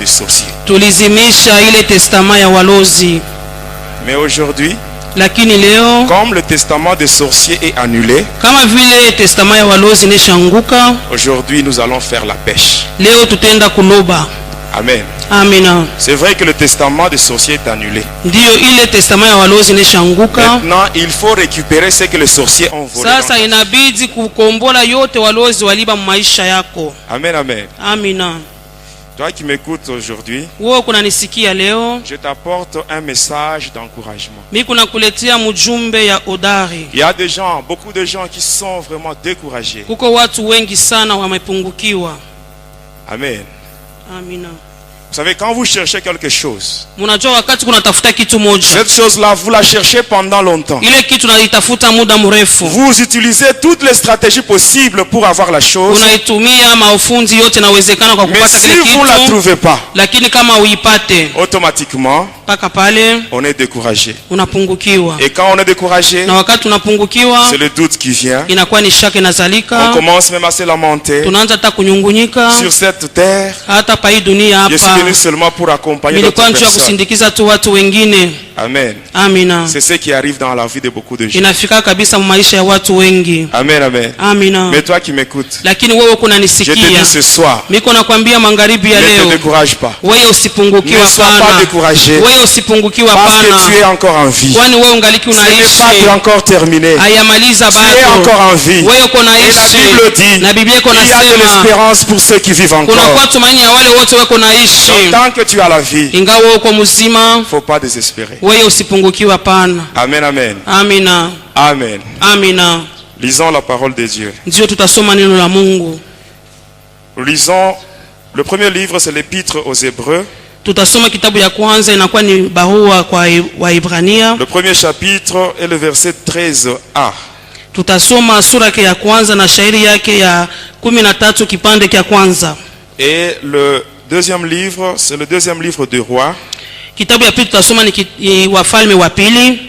des sorciers. Tulizimisha ile testament ya walozi. Mais aujourd'hui, Lakini leo comme le testament des sorciers est annulé, kama vile testament ya walozi neshanguka, aujourd'hui nous allons faire la pêche. leo tutenda kuloba. Amen. Amina. C'est vrai que le testament des sorciers est annulé. Ndiyo ile testament ya walozi neshanguka. Maintenant, il faut récupérer ce que les sorciers ont volé. Sasa inabidi kukombola yote walozi waliba maisha yako. Amen, amen. Amina. Toi qui m'écoutes aujourd'hui, Wewe kunanisikia leo, je t'apporte un message d'encouragement. mimi kunakuletea mjumbe ya odari. Il y a des gens, beaucoup de gens qui sont vraiment découragés. Kuko watu wengi sana wamepungukiwa. Amen. Amina. Vous savez, quand vous cherchez quelque chose, Munajua wakati kunatafuta kitu moja, cette chose-là, vous la cherchez pendant longtemps. ile kitu unaitafuta muda mrefu. Vous utilisez toutes les stratégies possibles pour avoir la chose. Unaitumia maufundi yote nawezekana kwa Mais kupata si kile vous ne la kitu, trouvez pas, lakini kama uipate automatiquement, paka pale on est découragé. unapungukiwa. Et quand on est découragé, Na wakati unapungukiwa, c'est le doute qui vient. inakuwa ni shaka On inazalika, commence même à se lamenter. tunaanza hata kunyungunyika. Sur cette terre, Hata pa hii dunia je suis hapa venu seulement pour accompagner nilikuwa d'autres njoo personnes. kusindikiza tu watu wengine. Amen. Amina. C'est ce qui arrive dans la vie de beaucoup de gens. Inafika kabisa maisha ya watu wengi. Amen, amen. Amina. Mais toi qui m'écoutes, Lakini wewe je te kunanisikia, dis ce soir, miko nakwambia magharibi ya ne te leo, décourage pas. wewe usipungukiwe Ne sois pas hapana. découragé. Wewe usipungukiwe Parce que tu es hapana, encore en vie. kwani wewe ungaliki Ce n'est unaishi, pas encore terminé. hayamaliza Tu es encore bado. en vie. Wewe uko Et la naishi, Bible dit, na Biblia iko il y a de nasema l'espérance pour ceux qui vivent kuna encore. kwa tumaini ya wale wote wako naishi. Donc, tant que tu as la vie, il Ingawa wewe uko mzima, ne faut pas désespérer. wewe usipungukiwe hapana. Amen, amen. Amina. Amen. Amina. Lisons la parole de Dieu. Ndio tutasoma neno la Mungu. Lisons le premier livre, c'est l'épître aux Hébreux. Tutasoma kitabu ya kwanza, inakuwa ni barua kwa Waibrania. Le premier chapitre est le verset 13a. Tutasoma sura yake ya kwanza na shairi yake ya 13 kipande cha kwanza. Et le deuxième livre, c'est le deuxième livre de Rois. Kitabu ya pili tutasoma ni Wafalme wa pili,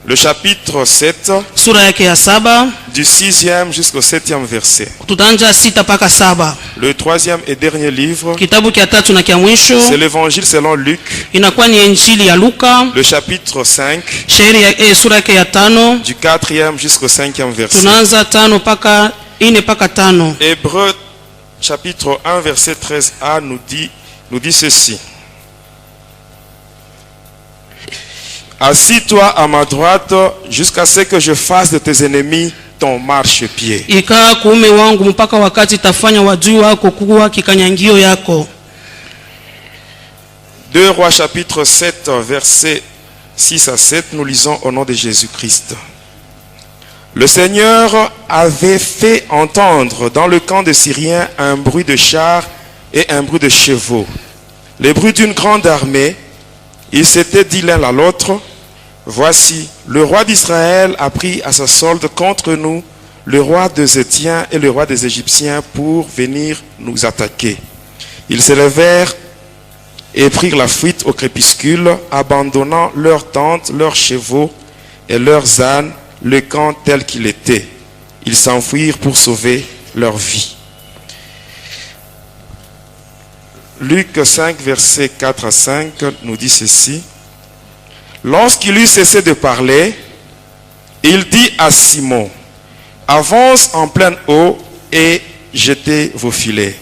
Le chapitre 7, sura yake ya 7, du 6e jusqu'au 7e verset. tutaanza 6 mpaka 7. Le troisième et dernier livre, Kitabu cha tatu na cha mwisho c'est l'évangile selon Luc, inakuwa ni Injili ya Luka, le chapitre 5, shairi ya sura yake ya 5, du 4e jusqu'au 5e verset. tunaanza 5 mpaka 4 mpaka 5. Hébreux chapitre 1 verset 13a nous dit ceci. Assis-toi à ma droite jusqu'à ce que je fasse de tes ennemis ton marchepied. Ikaa kuume wangu mpaka wakati tafanya wadui wako kuwa kikanyangio yako. 2 Rois chapitre 7 verset 6 à 7, nous lisons au nom de Jésus-Christ. Le Seigneur avait fait entendre dans le camp des Syriens un bruit de chars et un bruit de chevaux, les bruits d'une grande armée. Ils s'étaient dit l'un à l'autre, voici, le roi d'Israël a pris à sa solde contre nous le roi des Étiens et le roi des Égyptiens pour venir nous attaquer. Ils se levèrent et prirent la fuite au crépuscule, abandonnant leurs tentes, leurs chevaux et leurs ânes, le camp tel qu'il était. Ils s'enfuirent pour sauver leur vie. Luc 5, versets 4 à 5 nous dit ceci. Lorsqu'il eut cessé de parler, il dit à Simon, avance en pleine eau et jetez vos filets.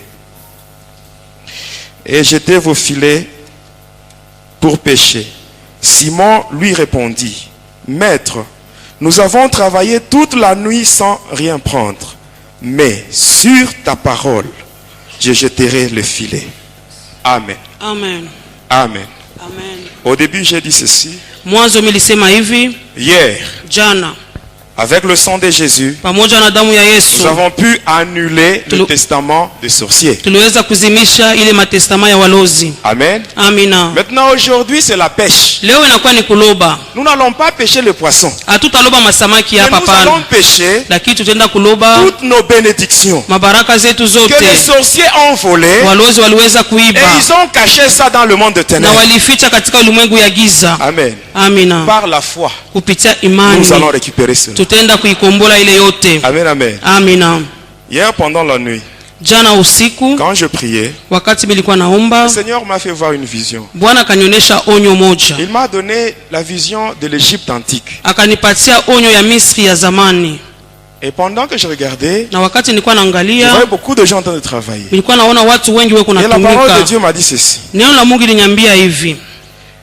Et jetez vos filets pour pêcher. Simon lui répondit, Maître, nous avons travaillé toute la nuit sans rien prendre, mais sur ta parole, je jeterai le filet. Amen. Amen. Amen. Amen. Au début, j'ai dit ceci. Mwanzo nilisema hivi, Hier, jana avec le sang de Jésus, pamoja na damu ya Yesu nous avons pu annuler le testament des sorciers. tuliweza kuzimisha ile matestama ya walozi. Amen. Amina. Maintenant, aujourd'hui, c'est la pêche. Leo inakuwa ni kuloba. Nous n'allons pas pêcher le poisson. Hatutaloba masamaki Mais hapa nous allons pana, pêcher lakini tutaenda kuloba toutes nos bénédictions mabaraka zetu que zote. les sorciers ont volées Walozi waliweza et kuiba ils ont caché ça dans le monde de na ténèbres. walificha katika ulimwengu ya giza. Amen. Amina. Par la foi, Kupitia imani nous allons récupérer cela. tutaenda kuikombola ile yote. Amen, amen. Amina. Hier, pendant la nuit, Jana usiku quand je priais, wakati nilikuwa le naomba, Seigneur m'a fait voir une vision. Bwana akanionyesha onyo moja. Il m'a donné la vision de l'Égypte antique. Akanipatia onyo ya Misri ya zamani. Et pendant que je regardais, Na wakati nilikuwa je naangalia, voyais beaucoup de gens en train de travailler. nilikuwa naona watu wengi wako Et la parole de natumika. Dieu m'a dit ceci. Neno la Mungu liniambia hivi.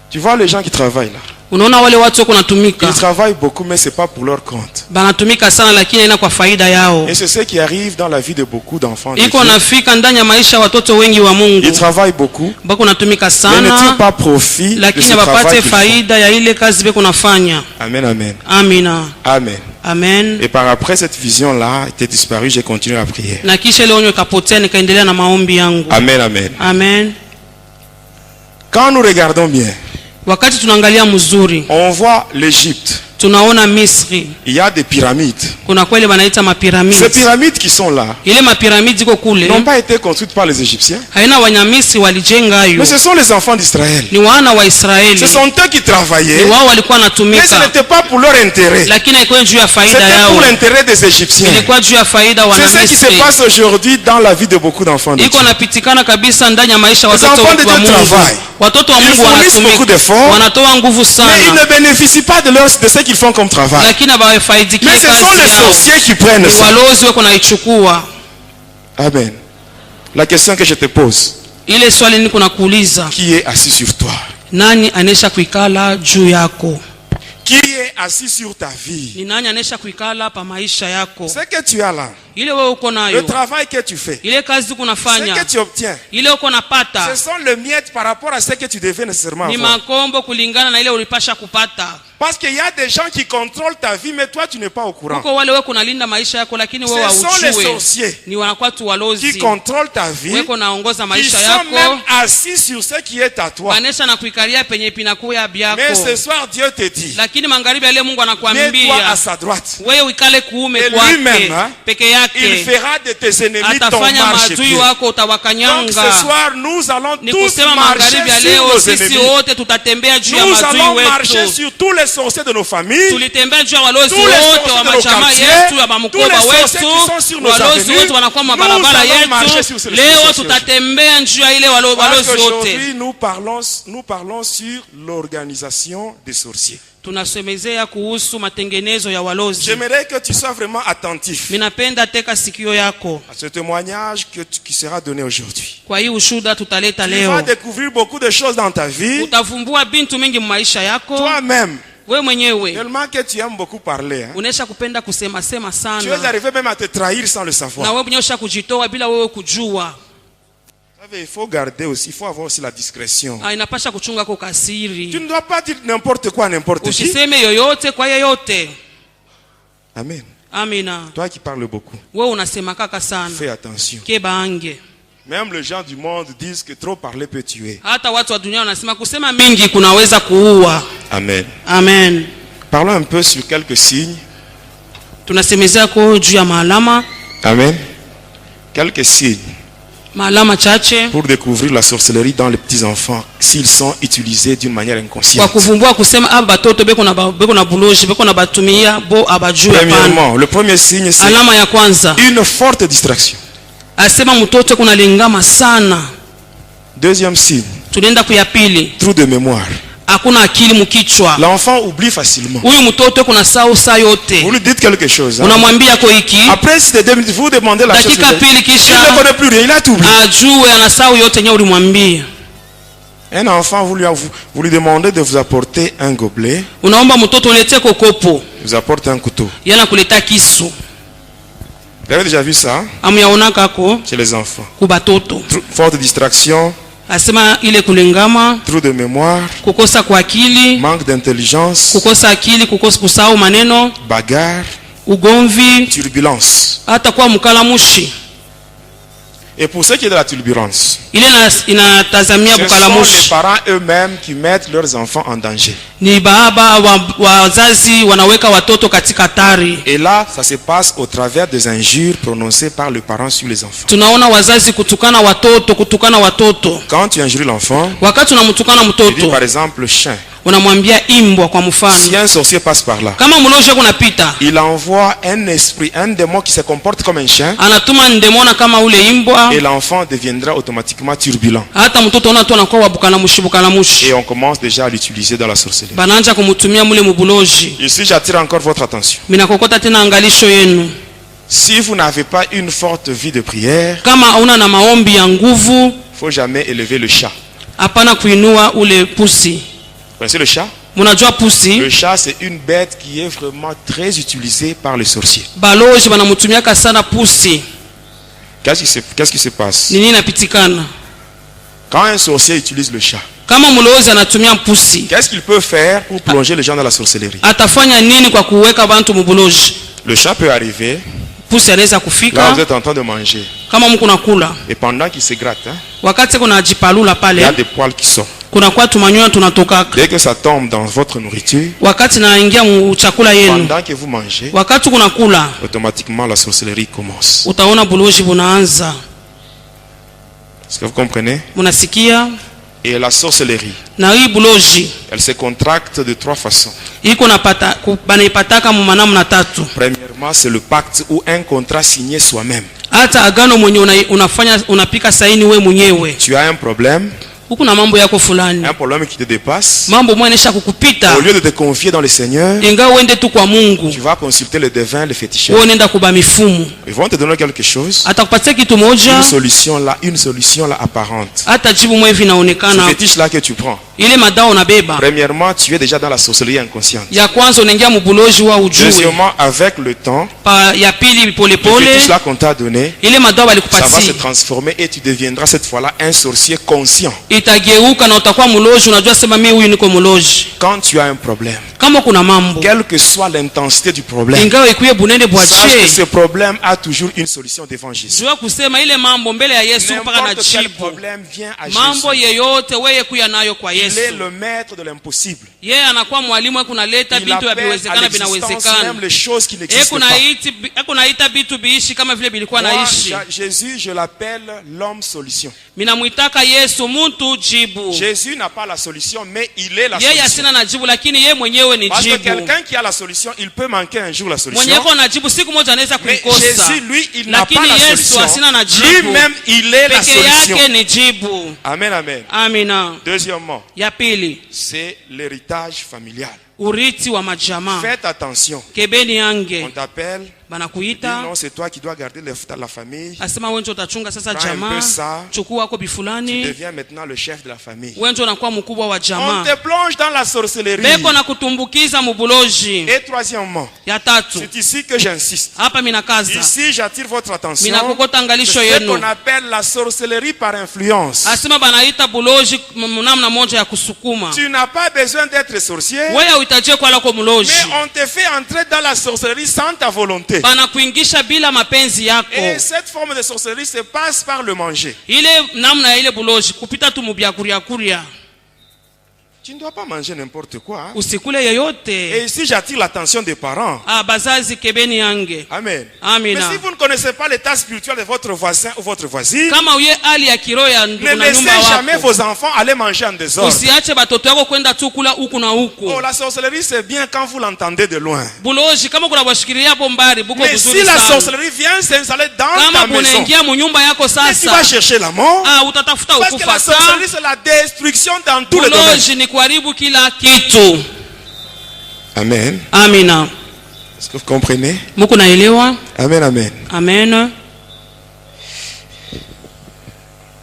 Tu vois les gens qui travaillent là. Unaona wale watu wako natumika. Ils travaillent beaucoup, mais c'est pas pour leur compte. Banatumika sana lakini ina kwa faida yao. Et c'est ce qui arrive dans la vie de beaucoup d'enfants de Iko Dieu. nafika ndani ya maisha watoto wengi wa Mungu. Ils travaillent beaucoup, Bako natumika mais ne tirent sana pas profit de lakini ce travail hawapate qu'ils font. faida ya ile kazi beko nafanya. Amen, amen. Amina. Amen. Amen. Et par après cette vision-là était disparue, j'ai continué la prière. Na kisha ile onyo ikapotea nikaendelea na maombi yangu. Amen, amen. Amen. Quand nous regardons bien, Wakati tunaangalia mzuri, on voit l'Égypte. tunaona Misri. Il y a des pyramides. Kuna kweli wanaita Ces mapiramidi. pyramides qui sont là Ile mapiramidi ziko kule. n'ont pas été construites par les Égyptiens, Haina Wanyamisri walijenga hayo. mais ce sont les enfants d'Israël. Ni wana wa Israeli. Ce sont eux qui travaillaient, Ni wao walikuwa mais ce natumika. n'était pas pour leur intérêt. Lakini haikuwa juu ya faida C'était yao. pour l'intérêt des Égyptiens. Ilikuwa juu ya faida wa C'est ce qui se Misri. passe aujourd'hui dans la vie de beaucoup d'enfants de Iko Dieu. napitikana kabisa ndani ya maisha watoto enfants de wa Dieu Mungu. travaillent. Watoto wa Ils Mungu fournissent beaucoup wanatumika. d'efforts, Wanatoa nguvu mais ils sana. ne bénéficient pas de ce qu'ils font comme travail. Lakini hawafaidikie Mais ce sont les kazi yao. sorciers qui prennent Ni ça. walozi wako naichukua. Amen. La question que je te pose, Ile swali niko nakuuliza, qui est assis sur toi? nani anesha kuikala juu yako? Qui est assis sur ta vie? Ni nani anesha kuikala pa maisha yako? Ce que tu as là, Ile wewe uko le nayo, travail que tu fais, ile kazi uko ce nafanya, que tu obtiens, ile uko napata ce sont les miettes par rapport à ce que tu devais nécessairement ni avoir. makombo kulingana na ile ulipasha kupata. Parce qu'il y a des gens qui contrôlent ta vie, mais toi tu n'es pas au courant. Huko wale wewe kunalinda maisha yako lakini wewe Ce sont les haujui. sorciers Ni wanakuwa tu qui walozi. contrôlent ta vie, Wewe naongoza qui maisha sont yako. même assis sur ce qui est à toi. Wanesha na kuikalia penye pinakuya Mais byako. ce soir, Dieu te dit, Lakini magharibi ile Mungu mets-toi à anakuambia sa droite. wewe uikale kuume Et kwake lui-même, hein, peke Il yake. fera de tes ennemis ton Atafanya marchepied. maadui wako Donc ce utawakanyanga. soir, nous allons Ni tous kusema marcher magharibi ya sur leo nos sisi ennemis. wote tutatembea juu ya Nous maadui allons marcher wetu. sur tous les sorciers de nos familles, Tulitembea juu ya walozi tous les wote sorciers wa de nos machama quartiers, yetu ya tous bamkoba les sorciers qui sont wetu. sur nos Walozi avenues. wote wanakuwa Nous mabarabara allons marcher yetu. sur ces Leo sorciers. tutatembea juu ya ile Parce walozi wote. qu'aujourd'hui, nous parlons sur l'organisation des sorciers. Tunasemezea kuhusu matengenezo ya walozi. J'aimerais que tu sois vraiment attentif Minapenda teka sikio yako à ce témoignage qui sera donné aujourd'hui. kwa hii ushuda tutaleta Tu vas leo. découvrir beaucoup de choses dans ta vie, Utavumbua bintu mingi maisha yako. toi-même, We mwenyewe tellement que tu aimes beaucoup parler. Hein. unesha kupenda kusema sema Tu es sana. arrivé même à te trahir sans le Na savoir. wewe mwenyewe usha kujitoa bila wewe kujua. Il faut garder aussi, il faut avoir aussi la discrétion. Inapasha kuchunga kwa Tu kasiri. ne dois pas dire n'importe quoi à n'importe qui. Usiseme yoyote kwa yeyote. Amen. Amina. Toi qui parles beaucoup, Wewe unasema kaka sana. fais attention. Kebange. Même les gens du monde disent que trop parler peut tuer. Hata watu wa dunia wanasema kusema mingi kunaweza kuua. Amen. Amen. Parlons un peu sur quelques signes. Tunasemezea kwa juu ya maalama. Amen. Quelques signes Maalama chache pour découvrir la sorcellerie dans les petits-enfants s'ils sont utilisés d'une manière kwa inconsciente. kuvumbua kusema aba batoto beko na buloji beko na batumia bo abajue pana. Premièrement, le premier signe, c'est Alama ya kwanza une forte distraction. asema mtoto kuna lingama sana. Deuxième signe, Tunaenda kuya pili, trou de mémoire. hakuna akili mkichwa. L'enfant oublie facilement. Huyu mtoto kuna saa yote. Vous lui dites quelque chose. Hein? Unamwambia kwa hiki, Après, si c'est 2 minutes, vous demandez la chose. dakika pili Il ne kisha connaît plus rien, il a tout oublié. ajue anasahau yote yenye ulimwambia. Un enfant, vous lui demandez de vous apporter un gobelet, Unaomba mtoto ulete kokopo, il vous apporte un couteau. yana kuleta kisu. Vous avez déjà vu ça hein, Amuyaona kako chez les enfants. kubatoto. Forte distraction, Asema ile kulengama, trou de mémoire, kukosa kwa akili, manque d'intelligence, kukosa akili, kukosa kusahau maneno, bagarre, ugomvi, turbulence. hata kuwa mkalamushi. Et pour ce qui est de la turbulence, Ile inatazamia ce sont les bukalamushi. parents eux-mêmes qui mettent leurs enfants en danger. Ni baba wazazi wanaweka watoto katika hatari. Et là, ça se passe au travers des injures prononcées par le parent sur les enfants. Tunaona wazazi kutukana watoto. Quand tu injures l'enfant, Wakati unamtukana tu dis mtoto, par exemple chien, unamwambia imbwa kwa mfano. Si un sorcier passe par là, Kama mlozi kunapita, il envoie un esprit, un démon qui se comporte comme un chien, anatuma ndemona kama ule imbwa, et l'enfant deviendra automatiquement turbulent. hata mtoto ona tu anakuwa wabukana mushi. Et on commence déjà à l'utiliser dans la sorcellerie. Banaanza kumutumia mule mubuloji. Ici, j'attire encore votre attention. Minakokota tena angalisho yenu. Si vous n'avez pas une forte vie de prière, Kama una na maombi ya nguvu, il ne faut jamais élever le chat. hapana kuinua ule pusi. Vous connaissez le chat? Munajua pusi? Le chat, c'est une bête qui est vraiment très utilisée par les sorciers. Baloji banamutumiaka sana pusi. Qu'est-ce qui se passe? Nini napitikana? Quand un sorcier utilise le chat, Kama mlozi anatumia pusi, qu'est-ce qu'il peut faire pour plonger les gens dans la sorcellerie? atafanya nini kwa kuweka bantu mubuloji? Le chat peut arriver, Pusi anaweza là kufika vous êtes en train de manger, kama mko nakula, et pendant qu'il se gratte, wakati kuna jipalula il y a pale, des poils qui sortent. kuna kwa tumanyoya tunatoka. Dès que ça tombe dans votre nourriture, Wakati naingia mu chakula yenu, pendant que vous mangez, wakati kuna kula, automatiquement la sorcellerie commence. utaona buloji bunaanza. Est-ce que vous comprenez? Munasikia? Et la sorcellerie, Na hii buloji elle se contracte de trois façons. iko napata banaipataka mu manamna tatu. Premièrement, c'est le pacte ou un contrat signé soi-même. Hata agano mwenye unafanya unapika saini we mwenyewe. Tu as un problème Huku na mambo yako fulani, un problème qui te dépasse. mambo mwenesha kukupita, Au lieu de te confier dans le Seigneur, ingawa uende tu kwa Mungu, tu vas consulter le devin, le féticheur. wewe nenda kuba mifumu, Ils vont te donner quelque chose, atakupatia kitu moja, une solution là apparente. hata jibu mwe Ce vinaonekana. fétiche là que tu prends. Ile madao unabeba, Premièrement, tu es déjà dans la sorcellerie inconsciente. ya kwanza unaingia mubuloji wa ujue, Deuxièmement, avec le temps, ya pili le polepole, fétiche là qu'on t'a donné, ile madao ça va se walikupatia transformer et tu deviendras cette fois-là un sorcier conscient. itageuka na utakuwa muloji, unajua sema mimi huyu niko muloji. Quand tu as un problème, Kama kuna mambo, quelle que soit l'intensité du problème, ingawa ikuye bunene sache que bwache, ce problème a toujours une solution devant Jésus. jua kusema ile mambo mbele ya Yesu mpaka na N'importe quel jibu. problème vient à Mambo Jésus. yeyote wewe kuya nayo kwa Il est Yesu. le maître de l'impossible. Yeye anakuwa mwalimu wako kunaleta Il vitu appelle à vinawezekana l'existence vinawezekana. même les choses qui n'existent pas. Kunaita vitu biishi kama vile bilikuwa Moi, naishi. Jésus, je l'appelle l'homme solution. Minamwitaka Yesu muntu jibu. Jésus n'a pas la solution, mais il est la Yeye solution. asina na jibu lakini yeye mwenyewe ni Parce que jibu. quelqu'un qui a la solution, il peut manquer un jour la solution. Mwenye ko na jibu siku moja anaweza Mais kuikosa. Jésus, lui, il n'a Lakini pas la Yesu solution. asina na jibu. Lui-même, il est la Peke solution. yake ni jibu. Amen, amen. Amina. Deuxièmement, Ya pili, c'est l'héritage familial. urithi wa majamaa. Faites attention. Kebeni On yange t'appelle, dit banakuita, non, c'est toi qui dois garder la famille. asema wewe ndio utachunga sasa Prends un peu jamaa. ça. Chukua wako Tu bifulani. deviens maintenant le chef de la famille. Wewe ndio unakuwa mkubwa wa On jamaa. te plonge dans la sorcellerie. Beko na kutumbukiza mubuloji. Et troisièmement, Ya tatu, c'est ici que j'insiste. hapa minakaza, Ici, j'attire votre attention. minakokota C'est angalisho ce yenu. qu'on appelle la sorcellerie par influence. Asema banaita buloji namna moja ya kusukuma. Tu n'as pas besoin d'être sorcier, Wewe uhitajie kwa lako muloji. mais on te fait entrer dans la sorcellerie sans ta volonté. Banakuingisha bila mapenzi yako. Et cette forme de sorcellerie se passe par le manger. Ile namna ya ile buloji kupita tu mubyakuria kuria. Tu ne dois pas manger n'importe quoi. Hein? Usikule Et yeyote. ici, j'attire l'attention des parents. Bazazi kebeni yange. Amen. Amina. Mais si vous ne connaissez pas l'état spirituel de votre voisin ou votre voisine, Kama uye hali ya kiroho ya ne ndugu na laissez nyumba jamais wako, vos enfants aller manger en désordre. usiache batoto yako kwenda tu kula huku na huku. Oh, la sorcellerie, c'est bien quand vous l'entendez de loin. Buloji kama kuna bashikiria hapo mbali buko Mais si vizuri la sana. sorcellerie vient s'installer dans ta Kama maison, bunaingia mu nyumba yako et tu vas sasa, chercher la mort. utatafuta Parce que la ukufa sorcellerie, sa. c'est la destruction dans tous les domaines. Buloji ni kuharibu kila kitu. Amen. Amina. Est-ce que vous comprenez? Muko naelewa? Amen, amen. Amen.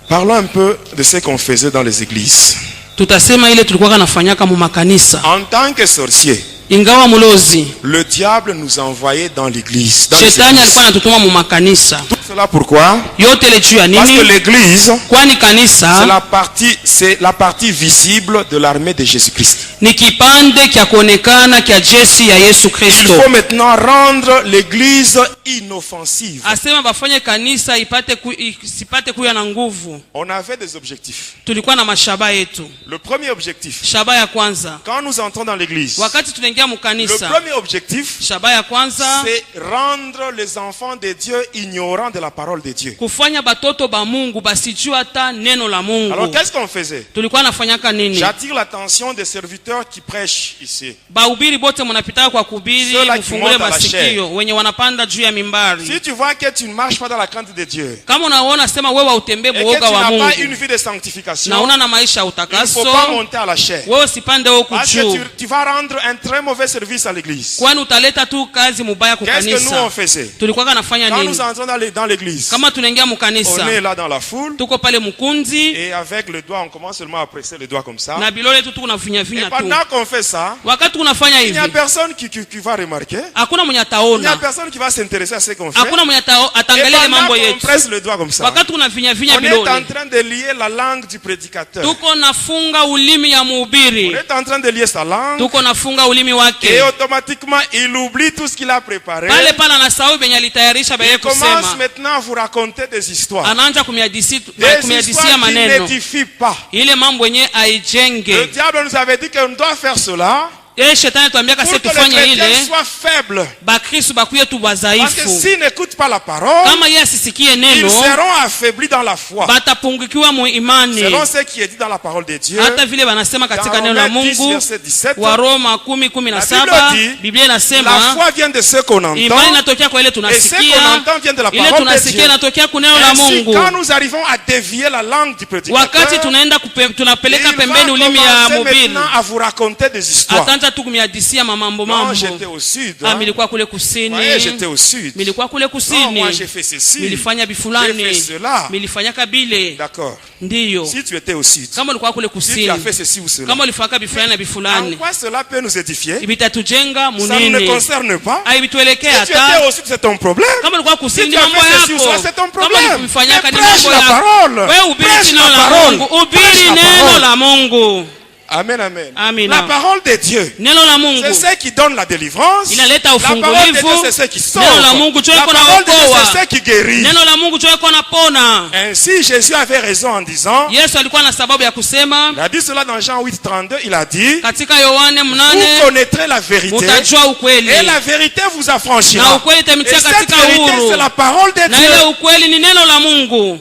Parlons un peu de ce qu'on faisait dans les églises. Tutasema ile tulikuwa nafanyaka mu makanisa. En tant que sorcier, Ingawa mulozi, le diable nous envoyait dans l'église. dans les shetani églises. alikuwa anatutuma mu makanisa. Tout cela pourquoi? Yote ile juu ya Parce que nini? l'église, Kwani c'est kanisa la partie visible de l'armée de Jésus-Christ. ni kipande kya kuonekana kya jeshi ya Yesu Il Kristo. faut maintenant rendre l'église inoffensive. Asema bafanye kanisa isipate kuya na nguvu. On avait des objectifs. Tulikuwa na mashaba yetu. Le premier objectif, Shaba ya kwanza, quand nous entrons dans l'église, wakati tunaingia tunaingia Le mkanisa, premier objectif, shabaha ya kwanza c'est rendre les enfants de Dieu ignorants de la parole de Dieu. kufanya batoto ba Mungu basijua hata neno la Alors Mungu. qu'est-ce qu'on faisait? Tulikuwa nafanyaka nini? J'attire l'attention des serviteurs qui prêchent ici. Bahubiri bote mnapitaka kwa kuhubiri, Ceux-là qui mfungule montent à la masikio, chair. wenye wanapanda juu ya mimbari. Si tu vois que tu ne marches pas dans la crainte de Dieu Kama unaona sema wewe utembee et que muoga tu wa n'as pas Mungu une vie de sanctification, na una na maisha ya il ne faut utakaso, pas monter à la chair. wewe usipande huku Parce juu, que tu vas rendre un très mauvais service à l'église. kwani utaleta tu kazi mubaya kwa Qu'est-ce que nous on kanisa. faisait? Tulikuwa nafanya Quand nini? nous entrons dans l'église, Kama tunaingia on mkanisa, est là dans la foule tuko pale mkunzi et avec le doigt, on commence seulement à presser le doigt comme ça. na bilole tu tuko nafinya Et finya tu. pendant qu'on fait ça, Wakati unafanya il n'y a hivi, personne qui va remarquer. hakuna mwenye Il n'y a ataona, personne qui va s'intéresser à ce qu'on fait. hakuna mwenye Et ataangalia ile pendant mambo qu'on yetu. presse le doigt comme ça, Wakati unafinya finya on est en bilole, train de lier la langue du prédicateur. tuko nafunga ulimi ya On mhubiri, est en train de lier sa langue tuko nafunga ulimi et wake. automatiquement il oublie tout ce qu'il a préparé. Pale pale anasahau benye alitayarisha beye Il commence kusema, maintenant à vous raconter des histoires. anaanza Des kumiadisia histoires qui maneno n'édifient pas. ile mambo yenye Le aijenge. diable nous avait dit qu'on doit faire cela Shetani tuambiaka pour sisi que les tufanye chrétiens ile soient faibles. bakristu bakuye tu Parce que wazaifu, s'ils n'écoutent pas la parole, kama yeye asisikie ils neno seront affaiblis dans la foi. batapungukiwa mu imani, Selon ce qui est dit dans la parole de Dieu, hata vile wanasema katika dans neno la Romains 10, Mungu. verset 17, Wa Roma 10:17 La Bible dit, Biblia la inasema foi vient de ce qu'on imani entend, inatokea kwa ile et ce qu'on tunasikia, entend vient de la ile parole de tunasikia Dieu. inatokea kwa neno la Ainsi, Mungu. quand nous arrivons à dévier la langue du Wakati prédicateur, tunaenda tunapeleka il va pembeni ulimi ya commencer mhubiri, maintenant à vous raconter des histoires. ataanza tu kumiadisia mambo Non, mambo. j'étais au sud. Milikuwa kule Ouais, kusini, j'étais au sud. milikuwa kule Non, moi j'ai kusini, fait ceci. milifanya J'ai fait bifulani, cela. milifanya kabile. D'accord. Ndiyo, Si tu étais au sud, kama ulikuwa kule si tu as fait kusini, ceci ou cela, kama ulifanya bifulani na en bifulani, quoi cela peut nous édifier? vitatujenga Ça ne nous munini, concerne pas. haivituelekea Si tu étais hata. au sud, c'est ton problème. Kama ulikuwa Si kusini tu ni as mambo fait ceci ou yako, cela, c'est ton kama problème. ulifanyaka Mais ni prêche mambo la yako. parole. Wewe ubiri Prêche neno la la parole. Mungu, Prêche ubiri la neno parole. la Mungu. Amen, amen. Amina. La parole de Dieu, Neno la Mungu c'est ce qui donne la délivrance. inaleta La parole de ufungulivu. Dieu, c'est ce qui sauve. Neno la Mungu La choko parole de Dieu, naokoa. c'est ce qui guérit. Neno la Mungu choko napona. Ainsi, Jésus avait raison en disant, Yesu alikuwa na sababu ya kusema il a dit cela dans Jean 8, 32, il a dit, katika Yohane vous 8, connaîtrez la vérité mutajua ukweli et la vérité vous na affranchira. ukweli Et itamitia cette katika vérité, c'est huru, la parole de na ile Dieu. ukweli ni neno la Mungu.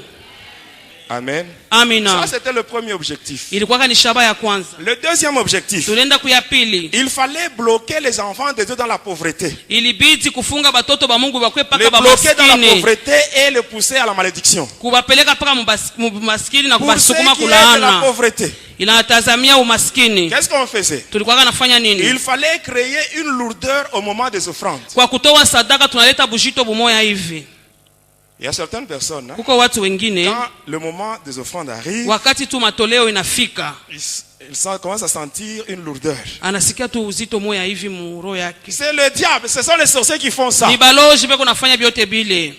Amen. Amina. Ça, c'était le premier objectif. Ilikuwa ni shaba ya kwanza. Le deuxième objectif, Tulienda kuya pili, il fallait bloquer les enfants de Dieu dans la pauvreté. ilibidi kufunga batoto ba Mungu bakwe Les paka ba bloquer dans la maskini, pauvreté et les pousser à la malédiction. kubapeleka paka maskini na Pour ceux kubasukuma qui aiment la kulaana. pauvreté, Inatazamia umaskini. qu'est-ce qu'on faisait? Tulikuwa nafanya nini? Il fallait créer une lourdeur au moment des offrandes. Kwa kutoa sadaka tunaleta bujito bumoya hivi. Il y a certaines personnes, hein, Kuko watu wengine quand le moment des offrandes arrive, wakati tu matoleo inafika, ils commencent à sentir une lourdeur. anasikia tu uzito moya hivi muro yake. C'est le diable, ce sont les sorciers qui font ça. Ni baloji beko nafanya byote bile.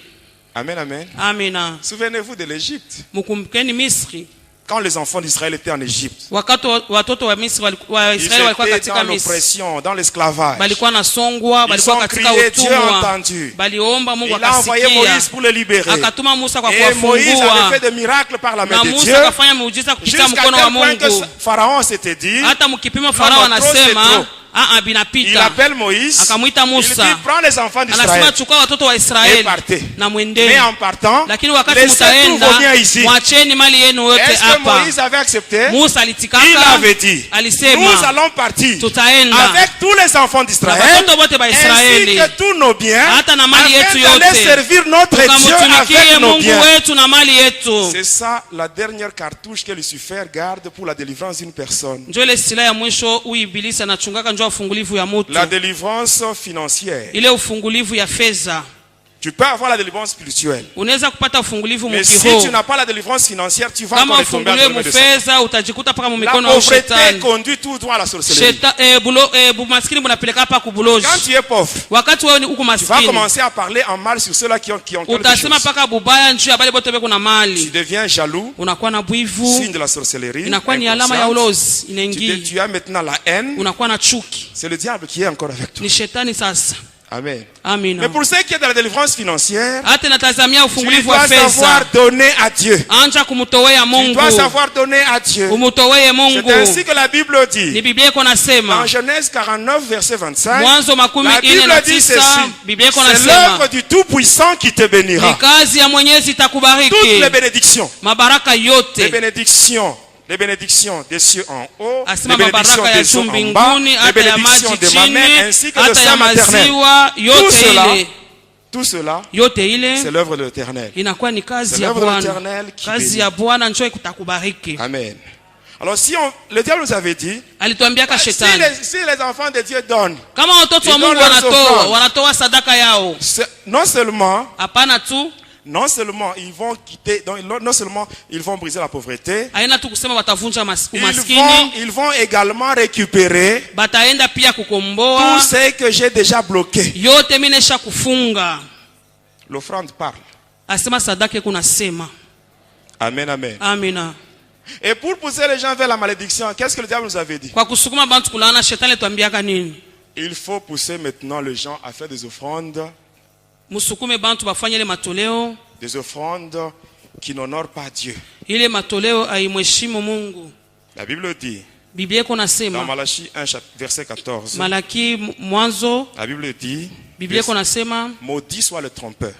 Amen, amen. Amina. Souvenez-vous de l'Égypte. Mukumbukeni Misri. Quand les enfants d'Israël étaient en Égypte, Wakati watoto wa Misri wa ils Israeli walikuwa étaient katika dans Misri. l'oppression, dans l'esclavage. Balikuwa nasongwa, Ils balikuwa ont katika crié, Dieu a utumwa. entendu. Baliomba Mungu Il a envoyé akasikia. Moïse pour les libérer. Akatuma Musa kwa Et Moïse avait kuwafungua. fait des miracles par la main Na de Musa Dieu. akafanya muujiza kupitia Jusqu'à mkono wa tel point que Mungu. Pharaon s'était dit, Hata mkipima Farao non, trop, c'est anasema trop. Il binapita. appelle Moïse. Akamwita Il dit, Musa. prends les enfants d'Israël Anasema chukua watoto wa et Israeli partez. na Mais mwendeni. en partant, Lakini wakati laissez tous mtaenda, vos biens ici. mwacheni mali yenu yote Est-ce que hapa. Moïse avait accepté? Musa Il alitikaka, avait dit, alisema nous allons partir tutaenda avec tous les enfants na d'Israël watoto wote ba ainsi Israeli que tous nos biens hata na mali afin yetu d'aller yote, servir notre Dieu tukamtumikie avec nos Mungu biens. wetu na mali yetu. C'est ça la dernière cartouche que Lucifer garde pour la délivrance d'une personne. Njo ile silaha ya mwisho huyu ibilisi anachungaka, njo ufungulivu ya mutu, La délivrance financière. ile ufungulivu ya fedha. Tu peux avoir la délivrance spirituelle. Unaweza kupata ufungulivu Mais si mukiroho. tu n'as pas la délivrance financière, tu vas Kama encore tomber ufunguliwe entre les mains de Satan. mufedha utajikuta paka La mumikono ya pauvreté shetani. conduit tout droit à la sorcellerie. Bumaskini bunapeleka hapa kubuloji. Quand tu es pauvre, Wakati wewe uko tu vas maskini, commencer à parler en mal sur ceux-là qui ont quelque utasema chose. paka bubaya njuu ya bale bote beko na Tu mali. deviens jaloux, Unakuwa na bwivu, signe de la sorcellerie. inakuwa ni alama ya inconsciente. ulozi inaingia. Tu as maintenant la haine. Unakuwa na chuki, C'est le diable qui est encore avec toi. ni shetani sasa. Amen. Amina. Mais pour ceux qui est dans la délivrance financière, Hata natazamia tu ufungulivu wa dois savoir fedha. donner à Dieu. Anja kumtowea Tu Mungu. dois savoir donner à Dieu. Umtowee Mungu. C'est ainsi que la Bible Ni dit. Biblia iko nasema. Dans Genèse 49, verset 25, Mwanzo makumi la ine Bible na dit tisa. ceci. Biblia iko C'est nasema. l'œuvre du Tout-Puissant qui te Ni bénira. kazi ya Mwenyezi Toutes les itakubariki. bénédictions. Mabaraka yote. Les bénédictions des cieux en haut, Asema les bénédictions mabaraka ya des juu eaux en bas, mbinguni, les hata ya bénédictions maji de ma mère chini, ainsi que le hata ya sein maternel. maziwa, yote Tout cela, yote c'est ile l'œuvre de l'Éternel. inakuwa ni C'est kazi ya l'œuvre de Bwana. l'Éternel qui Kazi bénit. ya Bwana njoo itakubariki. Amen. Alors si le diable nous avait dit, Alituambiaka si shetani, si les enfants de Dieu donnent, kama watoto wa Ils Mungu donnent leurs offrandes. wanatoa sadaka yao, non seulement ils vont quitter, non seulement ils vont briser la pauvreté, haina tu kusema watavunja umaskini, ils vont également récupérer bataenda pia tout kukomboa ce que j'ai déjà bloqué. yote mimi nesha kufunga. L'offrande parle. Asema sadaka kuna sema. Amen, amen. Amina. Et pour pousser les gens vers la malédiction, qu'est-ce que le diable nous avait dit? Kwa kusukuma bantu kulana, shetani tuambiaka nini? Il faut pousser maintenant les gens à faire des offrandes Musukume bantu bafanye ile matoleo, qui n'honorent pas Dieu. ile matoleo aimheshimu Mungu. La Bible dit, Biblia iko dans nasema, Malachie 1, verset 14, Malaki mwanzo, la Bible dit, Biblia iko nasema, maudit soit le trompeur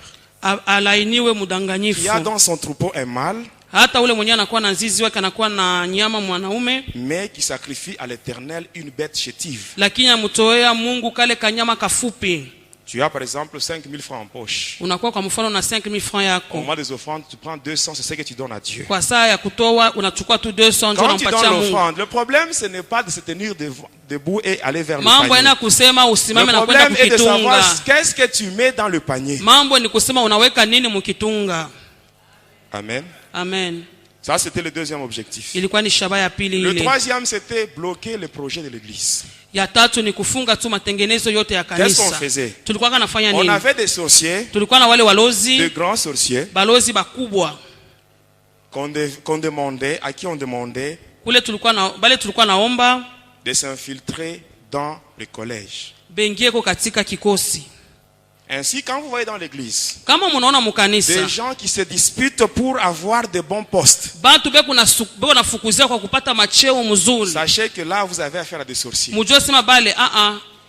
alainiwe qui mudanganyifu. a dans son troupeau un mâle, Hata ule mwenye anakuwa na nzizi wake anakuwa na nyama mwanaume, mais qui sacrifie à l'Éternel une bête chétive. lakini amtoea Mungu kale kanyama kafupi. Tu as par exemple 5 000 francs en poche. Unakuwa kwa mfano na 5000 francs Au yako. moment des offrandes, tu prends 200, c'est ce que tu donnes à Dieu. Kwa saa ya kutoa unachukua tu 200 ndio Quand tu unampatia donnes Mungu. l'offrande, le problème ce n'est pas de se tenir debout et aller vers le Mambo panier. yana kusema usimame Le na kwenda problème est de savoir kukitunga. qu'est-ce que tu mets dans le panier. Mambo ni kusema unaweka nini mkitunga. Amen. Amen. Ça, c'était le deuxième objectif. Ilikuwa ni shaba ya pili Le ile. troisième, c'était bloquer le projet de l'église. Ya tatu ni kufunga tu matengenezo yote ya Qu'est-ce qu'on kanisa. faisait? Tulikuwa kanafanya On nini? avait des sorciers, Tulikuwa na wale de walozi, grands sorciers, balozi bakubwa. qu'on demandait, à qui on demandait Kule tulikuwa naomba de s'infiltrer dans le collège. bengieko katika kikosi. Ainsi, quand vous voyez dans l'église Kama munaona mukanisa, des gens qui se disputent pour avoir de bons postes, bantu beko nafukuzia kwa kupata macheo mzuri. sachez que là, vous avez affaire à des sorciers. Mujue sema bale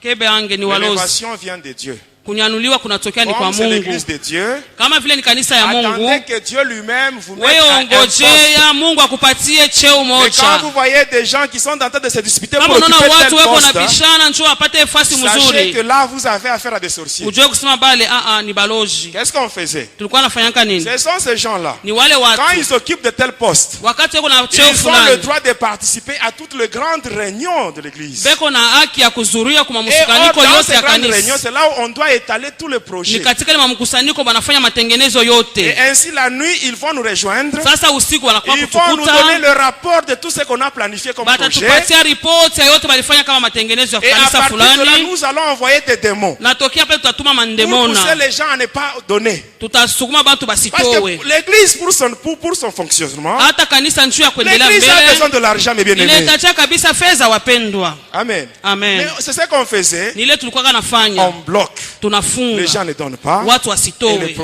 kebe ange ni walozi. L'élévation vient de Dieu. Kunyanuliwa kunatokea ni kwa Comme c'est Mungu. l'église de Dieu, Kama vile ni kanisa ya Mungu, attendez que Dieu lui-même vous mette wewe à un poste. ongojea Mungu akupatie cheo Et quand moja. vous voyez des gens qui sont en train de se disputer Kama pour unaona occuper tel watu weko poste, napishana njoo apate fasi sachez que mzuri, là, vous avez affaire à des sorciers. ujue kusema bale ni balozi. Qu'est-ce qu'on faisait? Tulikuwa nafanyaka nini? Ce sont ces gens-là. Ni wale Quand watu ils s'occupent de tel poste, wakati weko na cheo ils ont le fulani, droit de participer à toutes les grandes réunions de l'église. beko na haki ya kuzuria kwa Et or, mkusanyiko dans yote ces ya grandes réunions, kanisa. c'est là où on doit étaler tous les Ni projets. katika ile mkusanyiko banafanya matengenezo Et yote. ainsi, la nuit, ils vont nous rejoindre. Sasa usiku wanakuwa Ils vont nous donner kutukuta, le rapport de tout ce qu'on a planifié comme projet. batatupatia ripoti ya yote walifanya kama matengenezo ya Et à kanisa partir de là, fulani. nous allons envoyer des démons Natokea pale tutatuma pour pousser mandemona, les gens à ne pas donner. tutasukuma bantu Parce basitowe. que l'église, pour son fonctionnement, Hata kanisa njuu ya kuendelea l'église a besoin mbele de l'argent, mes bien-aimés. inahitaji kabisa fedha, wapendwa. Amen. Amen. Mais c'est ce qu'on faisait. Ni ile tulikuwa kanafanya, On bloque. Les tunafunga gens ne donnent pas. watu Et wasitowe.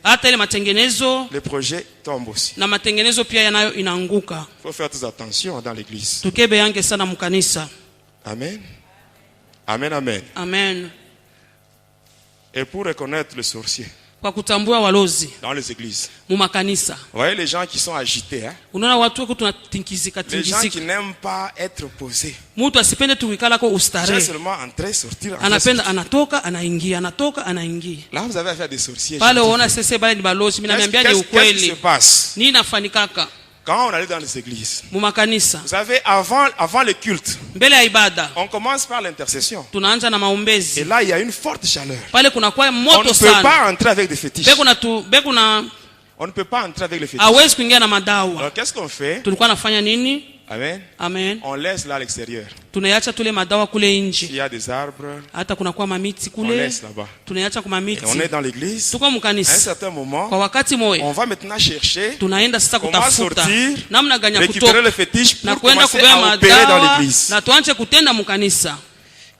Hata ile matengenezo le projet tombe aussi. na matengenezo pia yanayo inaanguka. Il faut faire très attention dans l'église. Tukebe yange sana mkanisa. Amen. Amen, amen. Amen. Et pour reconnaître le sorcier Kwa kutambua walozi dans les églises, mu makanisa, vous voyez les gens qui sont agités, hein? unaona watu wako tunatingizika Les gens qui tingizika. n'aiment pas être posés. Mtu asipende tuikala kwa J'ai ustarehe, seulement entrer, sortir, entrer, anapenda sortir. anatoka anaingia, anatoka anaingia. Là, vous avez affaire à des sorciers. Pale gentils. unaona sasa bale ni balozi, mimi naambia ni Qu'est-ce qui se ukweli. passe? Nini nafanikaka Quand on allait dans les églises, mu makanisa? vous savez, avant le culte, Mbele ya ibada on commence par l'intercession. tunaanza na Et maombezi. là, il y a une forte chaleur. Pale kunakuwa On ne moto peut sana. pas entrer avec des fétiches. Bekuna On ne peut pas entrer avec les fétiches. hawezi kuingia na madawa. Alors, qu'est-ce qu'on fait? Tulikuwa nafanya nini? Amen. Amen. On laisse là à l'extérieur. Tunaacha tule madawa kule S'il nje. y a des arbres, Hata kunakuwa mamiti on kule, laisse là-bas. tunaacha kwa Et mamiti. on est dans l'église. Tuko À un mkanisa. certain moment, Kwa wakati moyo on va maintenant chercher tunaenda sasa comment kutafuta sortir, namna gani ya récupérer kutoka le fétiche na pour kwenda commencer kubeba à opérer dans madawa l'église. na tuanze kutenda mkanisa.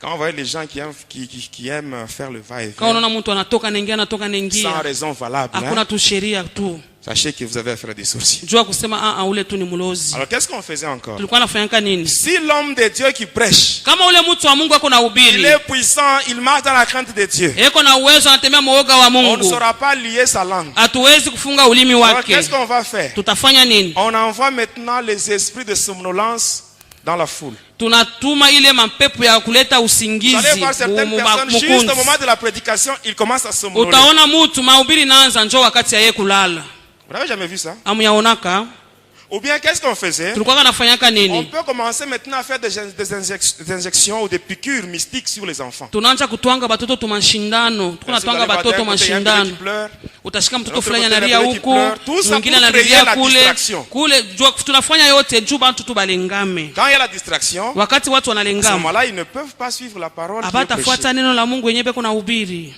Quand on voit les gens qui aiment faire le Kama va-et-vient unaona mtu anatoka sans naingia, raison valable, hakuna tu sheria tu. sachez que vous avez affaire à des sorciers. Jua kusema ule tu ni mlozi. Alors qu'est-ce qu'on faisait encore? Tulikuwa nafanyanga nini? Si l'homme de Dieu qui prêche, Kama ule mtu wa Mungu ako na il ubiri, est puissant, il marche dans la crainte de Dieu, eko na uwezo, anatembea muoga wa on ne Mungu, saura pas lier sa langue. hatuwezi kufunga ulimi Alors wake. qu'est-ce qu'on va faire? Tutafanya nini? On envoie maintenant les esprits de somnolence dans la foule. Tunatuma ile mapepo ya kuleta Vous usingizi allez voir certaines personnes, juste au mukunzi. moment de la prédication, ils commencent à somnoler. Utaona mtu mahubiri naanza njoo wakati ya yeye kulala. Vous n'avez jamais vu ça? Amuyaonaka? Ou bien qu'est-ce qu'on faisait? Tulikuwa nafanyaka On nini? peut commencer maintenant à faire des injections ou des piqûres mystiques sur les enfants. Tunaanza kutwanga batoto tumashindano. Tuko natwanga batoto mashindano. Utashika mtoto fulani analia huku, mwingine analia kule. Tunafanya yote juu bantu tu balengame. Quand il y a la distraction, wakati watu à ce wanalengama, moment-là, ils ne peuvent pas suivre la parole. abatafuata neno la Mungu yenyewe beko na ubiri.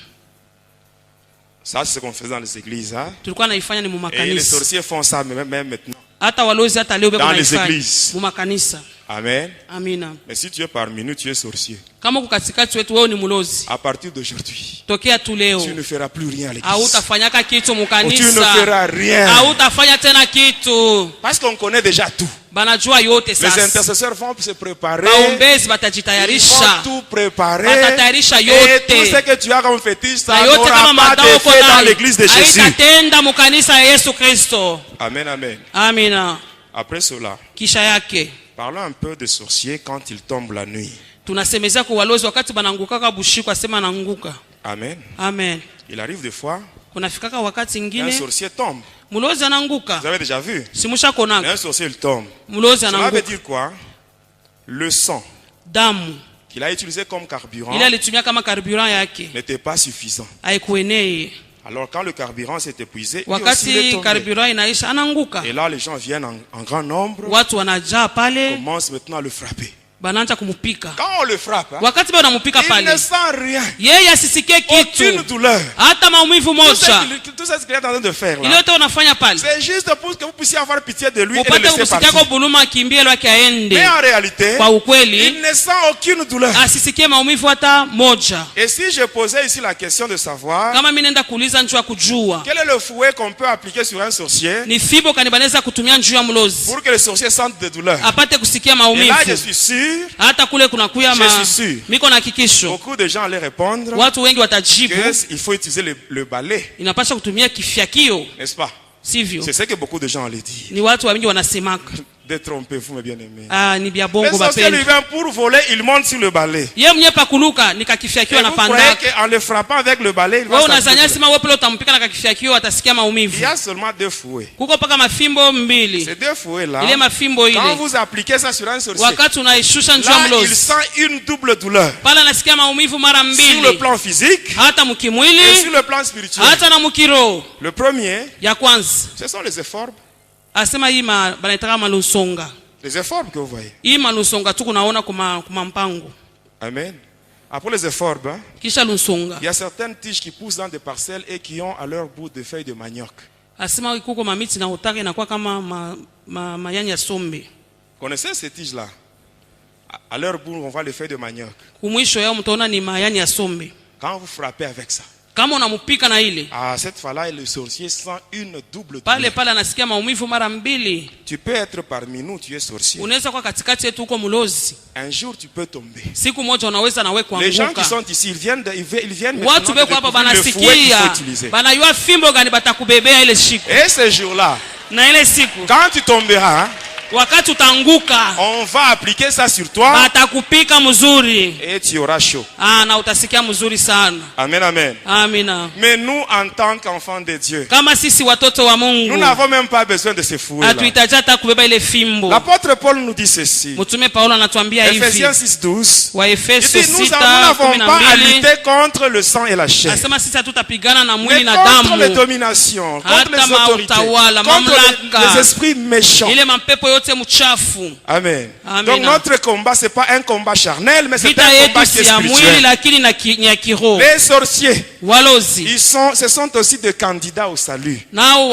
Ça, c'est ce qu'on faisait dans les églises. Hein? Tulikuwa naifanya ni mu Et les makanisa. sorciers font ça même maintenant. Hata walozi hata leo beko Dans les naifanya églises. mu makanisa. Amen. Amina. Mais si tu es parmi nous, tu es sorcier. Kama uko katikati wetu wewe ni mlozi, À partir d'aujourd'hui, tokea tu leo tu ne feras plus rien à l'église. hautafanyaka kitu Ou tu ne mukanisa, feras rien. hautafanya tena kitu. Parce qu'on connaît déjà tout. Banajua yote Les sasa. intercesseurs vont se préparer. Baombezi Ils vont batajitayarisha, tout préparer. batatayarisha Et tout ce yote. que tu as comme fétiche, ça Na yote n'aura kama pas madao uko d'effet dans nayo l'église de Jésus. haitatenda mukanisa ya Yesu Kristo. Amen, amen. Amina. Après cela, Kisha yake parlons un peu des sorciers quand ils tombent la nuit. tunasemezea kwa walozi wakati banangukaka bushiku, asema nanguka. Amen. Amen. Il arrive des fois, Kunafikaka wakati un ingine sorcier tombe. mlozi ananguka. Vous avez déjà vu? Simusha konaka Un sorcier, il tombe. mlozi Cela veut ananguka. dire quoi? Le sang Damu qu'il a utilisé comme carburant ile alitumia kama carburant yake n'était pas suffisant. haikuenee. Alors quand le carburant s'est épuisé, lui aussi il est Wakati tombé. carburant inaisha ananguka. Et là, les gens viennent en grand nombre, Watu wanajaa pale, commencent maintenant à le frapper. banaanza kumupika. Quand on le frappe, hein, Wakati bado namupika il pale, ne sent rien. yeye asisikie Aucune kitu, douleur. hata maumivu Tout moja. ce qu'il est en train de faire Ile là, yote unafanya pale c'est juste pour que vous puissiez avoir pitié de lui et le upate laisser kumsikia kwa partir. buluma, akimbie lwake aende. Mais en réalité, Kwa il ukweli ne sent aucune douleur. asisikie maumivu hata moja. Et si je posais ici la question de savoir Kama mimi nenda kuuliza njuu ya kujua quel est le fouet qu'on peut appliquer sur un sorcier ni fibo kanibaneza kutumia njuu ya mlozi pour que le sorcier sente de douleur. apate kusikia Et là, je maumivu, suis sûr, hata kule kunakuya je suis sûr, miko na hakikisho, beaucoup de gens allaient répondre watu wengi watajibu qu'il faut utiliser le balai, inapasha kutumia kifyakio, n'est-ce pas? sivyo? C'est ce que beaucoup de gens allaient dire. Ni watu wengi wanasemaka. Détrompez-vous, mes bien-aimés. Ni bia Le bongo sorcier lui bapenda. vient pour voler, il monte sur le balai. Ye mwenye pakuluka nikakifyakio Et vous croyez anapanda. qu'en le frappant avec le balai, il va Wewe sentir unazania douleur. sima wewe pale utampika na kakifyakio atasikia Il maumivu. y a seulement deux fouets. Kuko paka mafimbo mbili. Ces deux fouets-là, Ile mafimbo quand ile vous appliquez ça sur un sorcier, wakati unaishusha njuu ya là, il mlozi sent une double douleur. pale anasikia maumivu mara Sur le mbili, plan physique hata et mukimwili sur le plan spirituel. hata na mukiro. Le premier, Ya kwanza ce sont les efforts. asema hii banaitaka malusonga. Les efforts que vous voyez. Hii malusonga tu kunaona kuma mpango. Amen. Après les efforts, hein, Kisha lusonga il y a certaines tiges qui poussent dans des parcelles et qui ont à leur bout des feuilles de manioc. asema kuko mamiti na utake inakuwa kama mayani ya sombe. Connaissez ces tiges-là? À leur bout, on voit les feuilles de manioc. Kumwisho yao mtaona ni mayani ya sombe. Quand vous frappez avec ça, Kama unamupika na ile à cette fois-là, le sorcier sent une double pale douleur. pale anasikia maumivu mara mbili. Tu peux être parmi nous, tu es sorcier. Unaweza kwa katikati yetu uko mlozi, Un jour, tu peux tomber. siku moja unaweza nawe Les gens qui kuanguka. sont ici, ils viennent maintenant Watu de beko hapa découvrir le fouet qu'il faut banasikia utiliser. banayua fimbo gani batakubebea ile siku Et ce jour-là, na ile siku quand tu tomberas, hein, wakati utanguka on va appliquer ça sur toi batakupika mzuri. et tu auras chaud. Na utasikia mzuri sana. Amen, amen. Amina. Mais nous, en tant qu'enfants de Dieu, Kama sisi watoto wa nous Mungu n'avons même pas besoin de ces fouets-là. hatuhitaji hata kubeba ile fimbo. L'apôtre Paul nous dit ceci. Mtume Paulo anatuambia hivi, Ephésiens 6:12. Il Waefeso dit, nous n'avons pas à 6:12, lutter contre le sang et la chair, asema sisi hatutapigana na mwili mais na contre les damu, dominations, contre hata les autorités, mautawala, contre mamlaka, les esprits méchants. ile mapepo yote yote mchafu. Amen. Amen. Donc notre combat, c'est pas un combat charnel, mais c'est Vita un yetu combat qui est si ya mwili spirituel. lakini ni ya kiroho. Les sorciers, Walozi ce sont aussi des candidats au salut. nao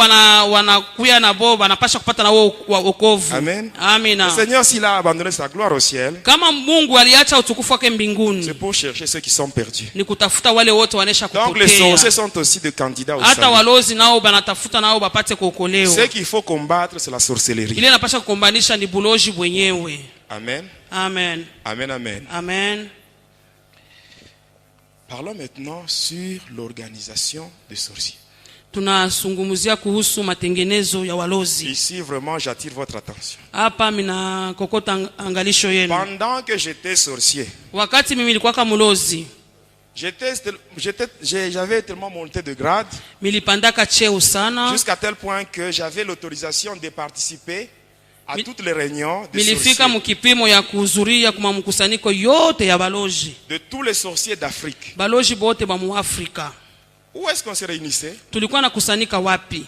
wanakuya na bo wanapasha kupata na wao wokovu. Amen. Amina. Le Seigneur, s'il a abandonné sa gloire au ciel, Kama Mungu aliacha utukufu wake mbinguni, c'est pour chercher ceux qui sont perdus. ni kutafuta wale wote wanesha Donc les kupotea. sorciers sont aussi des candidats au Hata salut. walozi nao banatafuta nao bapate kuokolewa. Ce qu'il faut combattre, c'est la sorcellerie. Ile napasha kukombanisha ni buloji mwenyewe. Amen. Amen. Amen, amen. Amen. Parlons maintenant sur l'organisation des sorciers. Tunazungumzia kuhusu matengenezo ya walozi. Ici, vraiment, j'attire votre attention. Hapa mina kokota angalisho yenu. Pendant que j'étais sorcier, Wakati mimi nilikuwa kama mlozi, j'avais tellement monté de grade, nilipandaka cheo sana, jusqu'à tel point que j'avais l'autorisation de participer à toutes les réunions des nilifika sorciers, mukipimo ya kuhudhuria kuma mkusanyiko yote ya baloji. de tous les sorciers d'Afrique. Baloji bote ba mu Afrika. Où est-ce qu'on se réunissait? Tulikuwa nakusanyika wapi?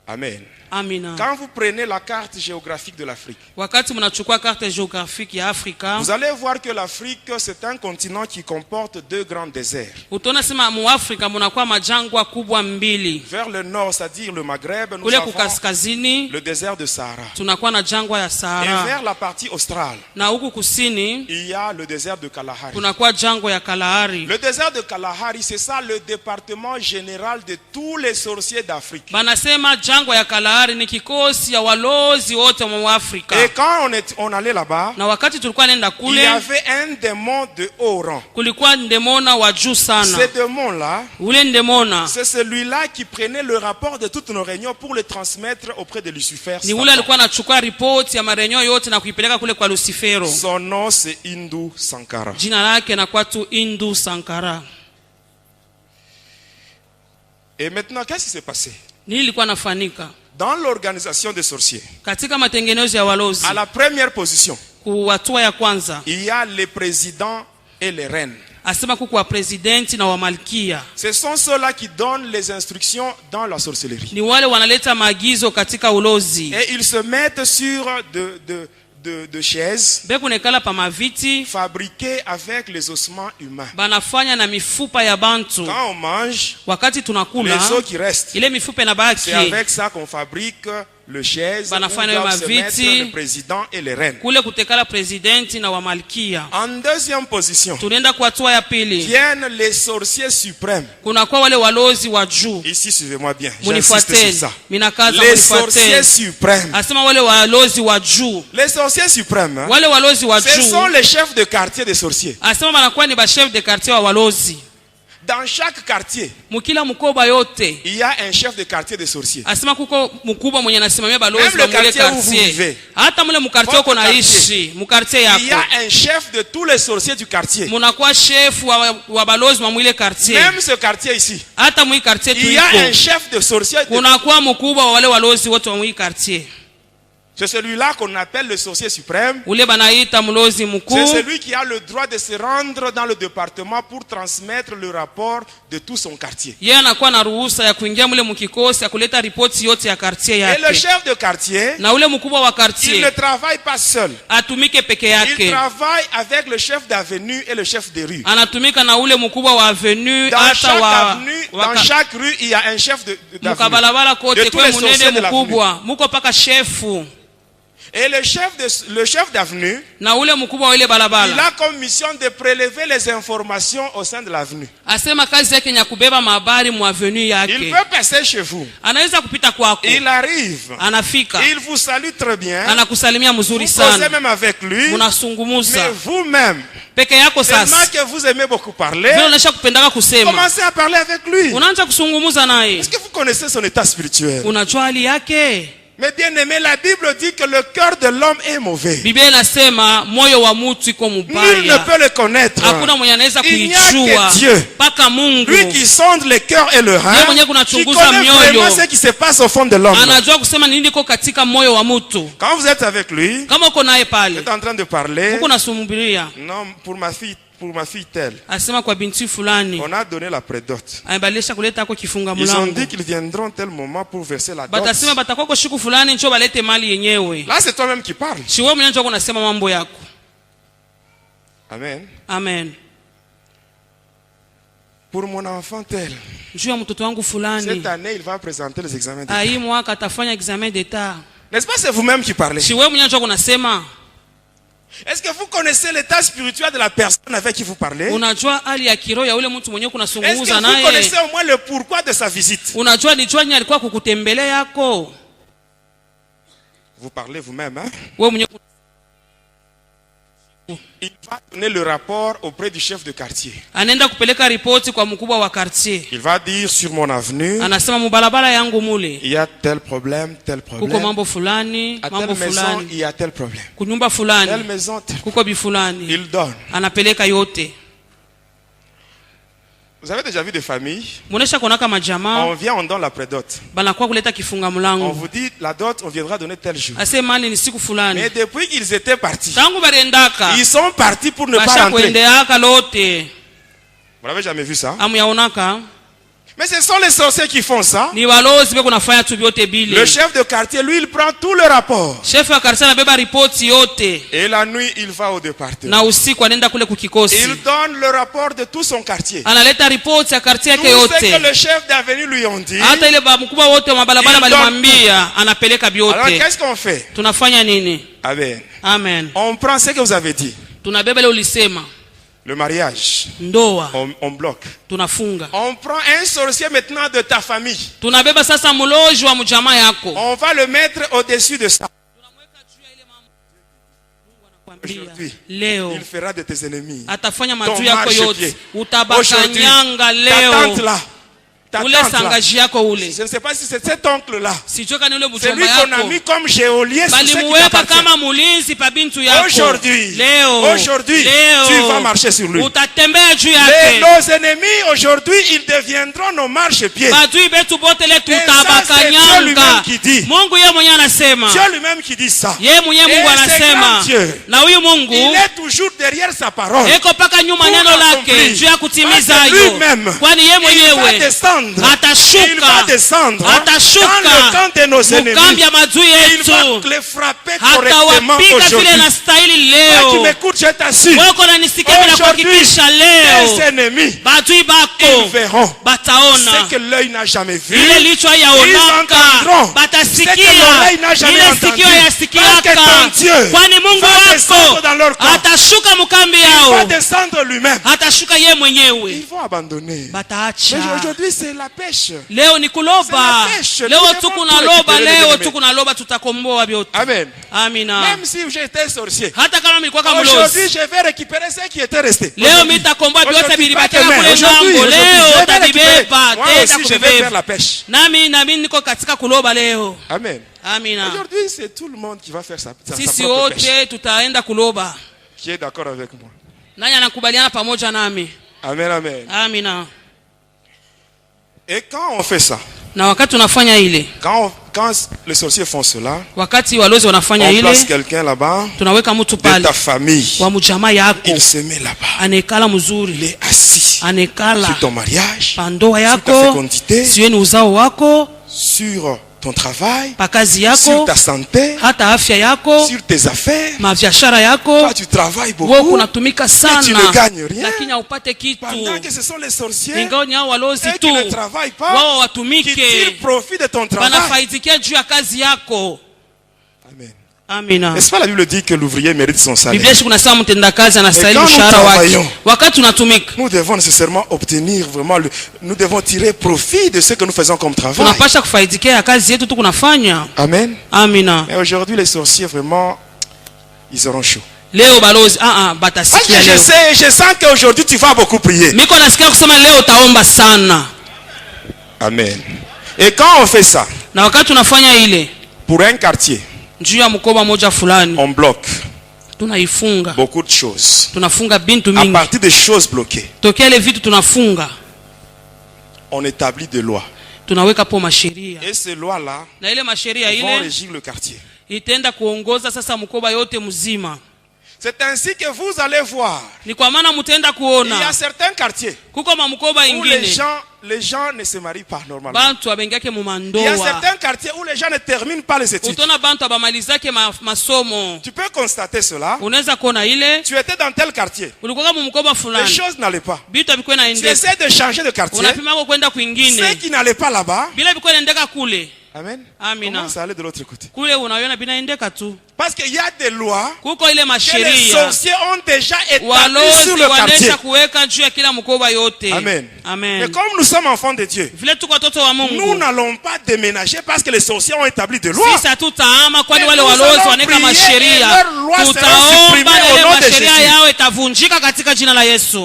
Amen. Amina. Quand vous prenez la carte géographique de l'Afrique, Wakati mnachukua carte géographique ya Afrika, vous allez voir que l'Afrique, c'est un continent qui comporte deux grands déserts. utaona sema mu Afrika mnakuwa majangwa kubwa mbili. Vers le nord, c'est-à-dire le Maghreb, nous Kule avons kukaskazini le désert de Sahara. tunakuwa na jangwa ya Et Sahara, vers la partie australe, na huku kusini il y a le désert de Kalahari. kunakuwa jangwa ya Kalahari. Le désert de Kalahari, c'est ça le département général de tous les sorciers d'Afrique. Banasema jangwa ya Kalahari ni kikosi ya walozi wote wa Afrika. Et quand on allait là-bas, Na wakati tulikuwa nenda il y kule, avait un démon de haut rang. kulikuwa ndemona wa juu sana. Ce démon-là, Ule ndemona c'est celui-là qui prenait le rapport de toutes nos réunions pour le transmettre auprès de Lucifer. ni ule alikuwa anachukua ripoti ya marenyo yote na kuipeleka kule kwa Lucifero. Son nom, c'est Hindu Sankara. Jina lake na kwa tu Hindu Sankara. Et maintenant, qu'est-ce qui s'est passé? Nini ilikuwa nafanika? Dans l'organisation des sorciers, Katika matengenezo ya walozi, à la première position, kuwatua ya kwanza, il y a les présidents et les reines. asema kuku wa presidenti na wa malkia. Ce sont ceux-là qui donnent les instructions dans la sorcellerie. Ni wale wanaleta maagizo katika ulozi. Et ils se mettent sur de chaises Beku nekala pa maviti, fabriquées avec les ossements humains. banafanya na mifupa ya bantu. Quand on mange, Wakati tunakula, les os qui restent, ile mifupa inabaki. c'est avec ça qu'on fabrique le chaise où Banafanya doivent se maviti. mettre le président et les reines. Kule kutekala presidenti na wa malkia. En deuxième position, Tunaenda kwa hatua ya pili. viennent les sorciers suprêmes. Kuna kwa wale walozi wa juu. Ici, suivez-moi bien. J'insiste Munifuateni. sur ça. Minakaza Les sorciers munifuateni. suprêmes. Asema wale walozi wa juu. Les sorciers suprêmes, hein, Wale walozi wa ce sont juu. les chefs de quartier des sorciers. Asema banakuwa ni ba chef de quartier wa walozi. Dans chaque quartier, Mukila mkoba yote. il y a un chef de quartier des sorciers. Asema kuko mkubwa mwenye anasimamia balozi Même wa le mule quartier où vous vivez. quartier. Hata mule mkartie uko Votre naishi, mkartie Il y a yako. un chef de tous les sorciers du quartier. Munakuwa chef wa balozi wa mwile quartier. Même ce quartier ici, Hata mwi quartier il y a un tuiko. chef de sorciers. Kunakuwa mkubwa wa wale walozi wote wa mwi quartier. C'est celui-là qu'on appelle le sorcier suprême. Ule banaita mlozi C'est mkuu. celui qui a le droit de se rendre dans le département pour transmettre le rapport de tout son quartier. Yeye anakuwa na ruhusa ya kuingia mule mkikosi ya kuleta ripoti yote ya quartier Et le yake. chef de quartier, Na ule mkubwa wa il quartier ne travaille pas seul. atumike peke Il yake. travaille avec le chef d'avenue et le chef de rue. Anatumika na ule mkubwa wa avenue Dans hata chaque wa avenue, dans chaque rue, il y a un chef d'avenue. mukabalabala De kote tous kwa les sorciers munene de l'avenue. mkubwa muko paka shefu. Et le chef d'avenue, Na ule mkubwa wa ile il balabala a comme mission de prélever les informations au sein de l'avenue. asema kazi yake ni ya kubeba mahabari mu avenue Il yake. peut passer chez vous. Anaweza kupita kwako, Il arrive. anafika, Il vous salue très bien. anakusalimia mzuri Vous causez sana, même avec lui. Mais munasungumuza vous-même, peke yako. tellement Sasa que vous aimez beaucoup parler, vile unasha kupendaka kusema, commencez à parler avec lui. unaanza kusungumuza naye. Est-ce que vous connaissez son état spirituel? Unajua hali yake. Mais bien aimé, la Bible dit que le cœur de l'homme est mauvais. Biblia inasema moyo wa mtu iko Nul ne mubaya, peut le connaître. hakuna mwenye anaweza Il n'y a que kuijua Dieu. mpaka Mungu. Lui qui sonde le cœur et le Yeye rein, mwenyewe qui kunachunguza connaît vraiment mioyo, ce qui se passe au fond de l'homme. anajua kusema nini iko katika moyo wa mtu. Quand vous êtes avec lui, Kama uko naye vous pale êtes en train de parler. uko nasumubiria, Non, pour ma fille pour ma fille telle. Asema kwa binti fulani. On a donné la prédote. Amebadilisha kuleta kwa kifunga Ils ont mlango. dit qu'ils viendront tel moment pour verser la dot. Batasema batakuwa kwa siku fulani njoo balete mali yenyewe. Là c'est toi-même qui parles. Si wewe mwenyewe njoo unasema mambo yako. Amen. Amen. Pour mon enfant tel. Juu ya mtoto wangu fulani. Cette année il va présenter les examens d'État. Hii mwaka atafanya examen d'État. N'est-ce pas, c'est vous-même qui parlez? Si wewe mwenyewe njoo unasema. Est-ce que vous connaissez l'état spirituel de la personne avec qui vous parlez? Unajua hali ya kiroho ya ule mtu mwenyewe Est-ce kunazungumza que vous naye? connaissez au moins le pourquoi de sa visite? Unajua ni jua alikuwa kukutembelea yako. Vous parlez vous-même, hein? Wewe mwenyewe Il va donner le rapport auprès du chef de quartier. anaenda kupeleka ripoti kwa mkubwa wa quartier. Il va dire sur mon avenue, Anasema mubalabala yangu mule il y a tel problème, kuko mambo fulani, à mambo telle maison, fulani. il y a tel problème. Kunyumba Telle fulani, maison, tel... kuko bi fulani. Il donne. Anapeleka yote. Vous avez déjà vu des familles? Muonesha konaka majamaa, On vient, on donne la prédote. banakuwa kuleta kifunga On mlango. vous dit, la dot, on viendra donner tel jour. Ase mali ni siku fulani. Mais depuis qu'ils étaient partis, Tangu barendaka, ils sont partis pour ne pas basha rentrer. kuendeaka lote. Vous n'avez jamais vu ça? Amu yaonaka, Mais ce sont les sorciers qui font ça. ni walozi beko nafanya tu vyote bile. Le chef de quartier, lui, il prend tout le rapport. Chef wa karisa anabeba ripoti yote. Et la nuit, il va au département. Na usiku anaenda kule kukikosi. Il donne le rapport de tout son quartier. Analeta ripoti ya kartia Tout yake ce que yote. le chef d'avenue lui ont dit. Hata ile ba mkubwa wote wa mabalabala Il balimwambia, anapeleka Alors byote. qu'est-ce qu'on fait? Tunafanya nini? Amen. Amen. On prend ce que vous avez dit. Tunabeba ile ulisema. Le mariage. Ndoa. On bloque. Tunafunga. On prend un sorcier maintenant de ta famille. Tunabeba sasa muloji wa mjamaa yako. On va le mettre au-dessus de ça. Aujourd'hui, Leo il fera de tes ennemis. atafanya Ton matu yako yote. marchepied. Utabakanyanga Ta leo. tante là. Ta Ule tante là. sangaji yako ule. Je ne sais pas si c'est cet oncle-là. Sichoka ni ule C'est lui mjomba qu'on a yako. mis comme geôlier sur ce qui Balimuweka t'appartient. kama mulinzi pa bintu yako. Aujourd'hui, Leo. aujourd'hui, Leo. tu vas marcher sur lui. Utatembea juu Et yake. nos ennemis, aujourd'hui, ils deviendront nos marchepieds. Badui betu bote le Et ça, c'est Dieu lui-même tutabakanyanga. qui dit. Mungu yeye mwenyewe anasema. Dieu lui-même qui dit ça. Yeye mwenyewe Mungu Et c'est anasema. grand Dieu. Na huyu Mungu Il est toujours derrière sa parole. eko paka nyuma Pour neno l'accomplir. lake juu ya kutimiza Parce que hayo. lui-même, Kwani yeye il va mwenyewe descendre. Il va atashuka descendre dans atashuka le camp de nos mukambi ennemis. ya madui Il va yetu les frapper correctement hatawapika vile aujourd'hui. na stahili Toi qui leo. m'écoutes, je t'assure. Weko nanisikia bila Aujourd'hui, kuhakikisha tes leo ennemis, badui ils bako verront bataona ce que l'œil n'a jamais vu. ile lichwa Ils yaonaka entendront ce batasikia que l'oreille n'a jamais ile entendu. sikio Parce que yasikiaka ton Dieu kwani Mungu va descendre dans leur wako camp. atashuka mukambi Il va yao descendre lui-même. atashuka ye Ils mwenyewe vont abandonner. bataacha. Mais aujourd'hui, c'est la pêche. Leo ni kuloba. C'est la pêche. Leo Nous tuku devons na tout loba, récupérer leo les tuku na loba, tutakomboa vyote. Amen. Amina. Même si j'étais sorcier, Hata kama nilikuwa kama aujourd'hui, mlozi. je vais récupérer ce qui était resté. Leo mitakomboa vyote Aujourd'hui, pas vilibaki kule demain. ngambo. Aujourd'hui, Leo je vais utabibeba, récupérer. Moi tenda aussi, je vais faire kubibeba. la pêche. Nami niko katika kuloba leo. Amen. Amina. Aujourd'hui, c'est tout le monde qui va faire sa Sisi propre pêche. wote tutaenda kuloba. Qui est d'accord avec moi? Nani anakubaliana pamoja nami? Amen, amen. Amina. Et quand on fait ça, Na wakati unafanya ile, quand les sorciers font cela, wakati walozi wanafanya on ile, place quelqu'un là-bas tunaweka mtu de pale ta famille. wa mjamaa yako. Il se met là-bas. Anekala mzuri. Il est assis Anekala sur ton mariage, pandoa sur ta yako, fécondité, siwe ni uzao wako, sur ton travail, pakazi sur yako, ta santé, hata afya yako, sur tes affaires. mabiashara yako. Toi, tu travailles Wewe beaucoup, unatumika mais tu sana ne gagnes rien. lakini haupate kitu. Pendant que ce sont les sorciers Ingawa ni hao walozi eux tu qui ne travaillent pas, wao qui watumike, tirent profit de ton travail. wanafaidikia juu ya kazi yako. Amen. Amina. N'est-ce pas la Bible dit que l'ouvrier mérite son salaire? Biblia kunasema mtendakazi anastahili Mais quand nous mshahara wake. travaillons, Wakati tunatumika Nous devons nécessairement obtenir vraiment, nous devons tirer profit de ce que nous faisons comme travail. tunapasha kufaidikia kazi yetu tu kunafanya. Amen. Amina. Mais aujourd'hui, les sorciers, vraiment, ils auront chaud. Leo balozi Parce que batasikia leo. je sens qu'aujourd'hui, tu vas beaucoup prier. Miko nasikia kusema leo utaomba sana. Amen. Et quand on fait ça, Na wakati tunafanya ile pour un quartier, juu ya mkoba moja fulani on bloque tunaifunga. beaucoup de choses. Tunafunga bintu À mingi. partir des choses bloquées, Tokea ile vitu tunafunga. on établit des lois. Tunaweka po masheria. Et ces lois-là Na ile masheria vont ile régir le quartier. itaenda kuongoza sasa mkoba yote mzima. C'est ainsi que vous allez voir. Ni kwa maana mtaenda Il y a kuona certains quartiers kuko mamukoba où ingine les gens ne se marient pas normalement. bantu abengake mu Il y a mandoa. certains quartiers où les gens ne terminent pas les études. Utona bantu abamalizake masomo. Tu peux constater cela. Unaweza kuona ile Tu étais dans tel quartier. ulikuwa mu mkoba Les fulani. choses n'allaient pas. Bitu abikuwa Tu naendeka. essaies de changer de quartier. Unapima kwenda kwingine. Ceux qui n'allaient pas là-bas. Bila bikuwa naendeka kule. Amen. Amina. Comment ça allait de l'autre côté? Kule unaona binaendeka tu. Parce qu'il y a des lois Kuko ile que les masheria. sorciers ont déjà établies Walozi sur le quartier. wanesha kuweka juu ya kila mkoba yote. Amen. Amen. Mais comme nous sommes enfants de Dieu, Vile tuko watoto wa nous Mungu. n'allons pas déménager parce que les sorciers ont établi des lois. Sisi hatutaama kwani Mais wale nous walozi allons waneka prier et masheria. leurs lois seront Tutaomba supprimées na au ile nom de masheria Jésus. yao itavunjika katika jina la Yesu.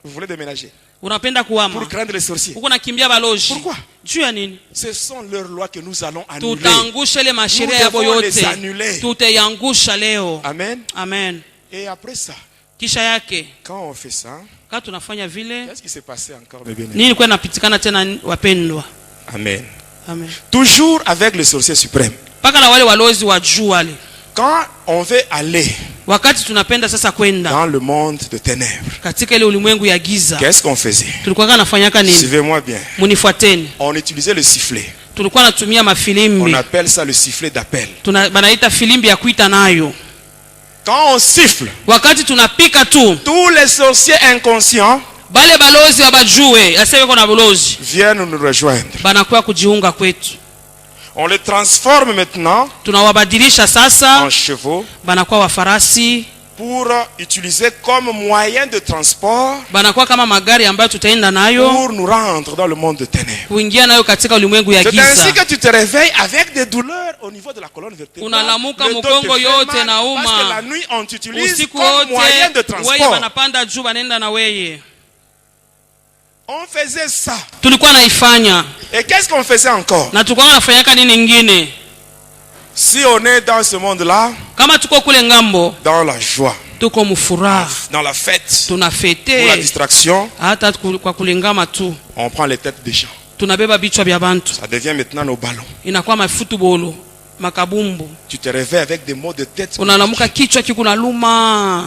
Vous voulez déménager Unapenda kuama. pour craindre les sorciers. Uko nakimbia baloji. Pourquoi? Juu ya nini? Ce sont leurs lois que nous allons annuler. Tutaangusha ile masheria Nous yabo devons les yote. annuler. Tutaiangusha leo. Amen. Amen. Et après ça, Kisha yake quand on fait ça, kama tunafanya vile, qu'est-ce qui s'est passé encore, mes bien-aimés? nini kwa napitikana tena wapendwa? Amen. Amen. Toujours avec le sorcier suprême. Paka na wale walozi wa juu wale. Quand on veut aller Wakati tunapenda sasa kwenda dans le monde de ténèbres, katika ile ulimwengu ya giza, qu'est-ce qu'on faisait? tulikuwa kanafanyaka nini? Suivez-moi bien. Munifuateni. On utilisait le sifflet. Tulikuwa natumia On mafilimbi. appelle ça le sifflet d'appel. Banaita filimbi ya kuita nayo. Quand on siffle, Wakati tunapika tu, tous les sorciers inconscients bale balozi wabajue, aseme kuna balozi, viennent nous rejoindre. banakuwa kujiunga kwetu. On les transforme maintenant Tunawabadilisha sasa, en chevaux banakuwa wafarasi, pour utiliser comme moyen de transport banakuwa kama magari ambayo tutaenda nayo pour nous rendre dans le monde de ténèbres. kuingia nayo katika ulimwengu ya C'est ainsi giza. que tu te réveilles avec des douleurs au niveau de la colonne vertébrale. Unalamuka Le dos te mgongo fait yote mal nauma. parce que la nuit on t'utilise Usiku comme moyen de wote weye transport. banapanda juu banenda na weye. On faisait ça. Tulikuwa naifanya Et qu'est-ce qu'on faisait encore? na tulikuwa nafanyaka nini ingine? Si on est dans ce monde-là, Kama tuko kule ngambo, dans la joie, tuko mufuraha, dans la fête, pour la tunafete distraction, hata kwa kulingama tu, on prend les têtes des gens. tunabeba bichwa vya bantu, Ça devient maintenant nos ballons. inakuwa mafutubolo, makabumbu. Tu te réveilles avec des maux de tête. Unalamuka kichwa kikuna luma.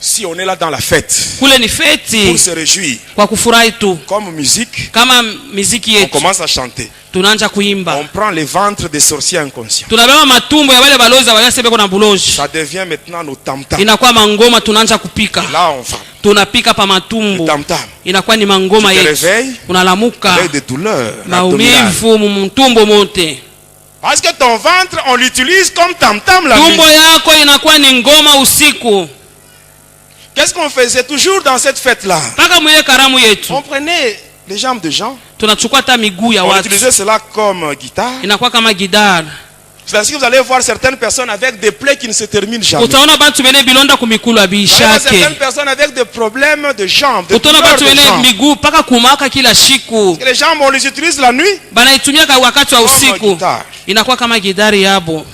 Si on est là dans la fête, Kule ni pour feti se réjouir, kwa kufurahi tu. comme musique, Kama miziki on yetu commence à chanter. tunaanza kuimba, On prend les ventres des sorciers inconscients. tunabeba matumbo ya wale balozi waliosebe kuna buloji, Ça devient maintenant nos tam-tams. inakuwa mangoma, tunaanza kupika, Là, on va. tunapika pa matumbo, Tam-tam. inakuwa ni mangoma Tu te yetu. réveilles Unalamuka avec des douleurs abdominales. maumivu mumtumbo mote, Parce que ton ventre, on l'utilise comme tam-tam la nuit. tumbo yako inakuwa ni ngoma usiku. Qu'est-ce qu'on faisait toujours dans cette fête-là? Paka mwenye karamu yetu On prenait les jambes de gens, tunachukua hata miguu ya on watu, utilisait cela comme guitare. inakuwa kama gidara. C'est ainsi que vous allez voir certaines personnes avec des plaies qui ne se terminent jamais. Utaona bantu bene bilonda kumikulu Vous allez voir abishake, certaines personnes avec des problèmes de jambes, des utaona douleurs bantu de bene jambes. miguu paka kumaka kila shiku. Et les jambes, on les utilise la nuit Banaitumia kwa wakati wa comme usiku, guitare. inakuwa kama gidari yabo.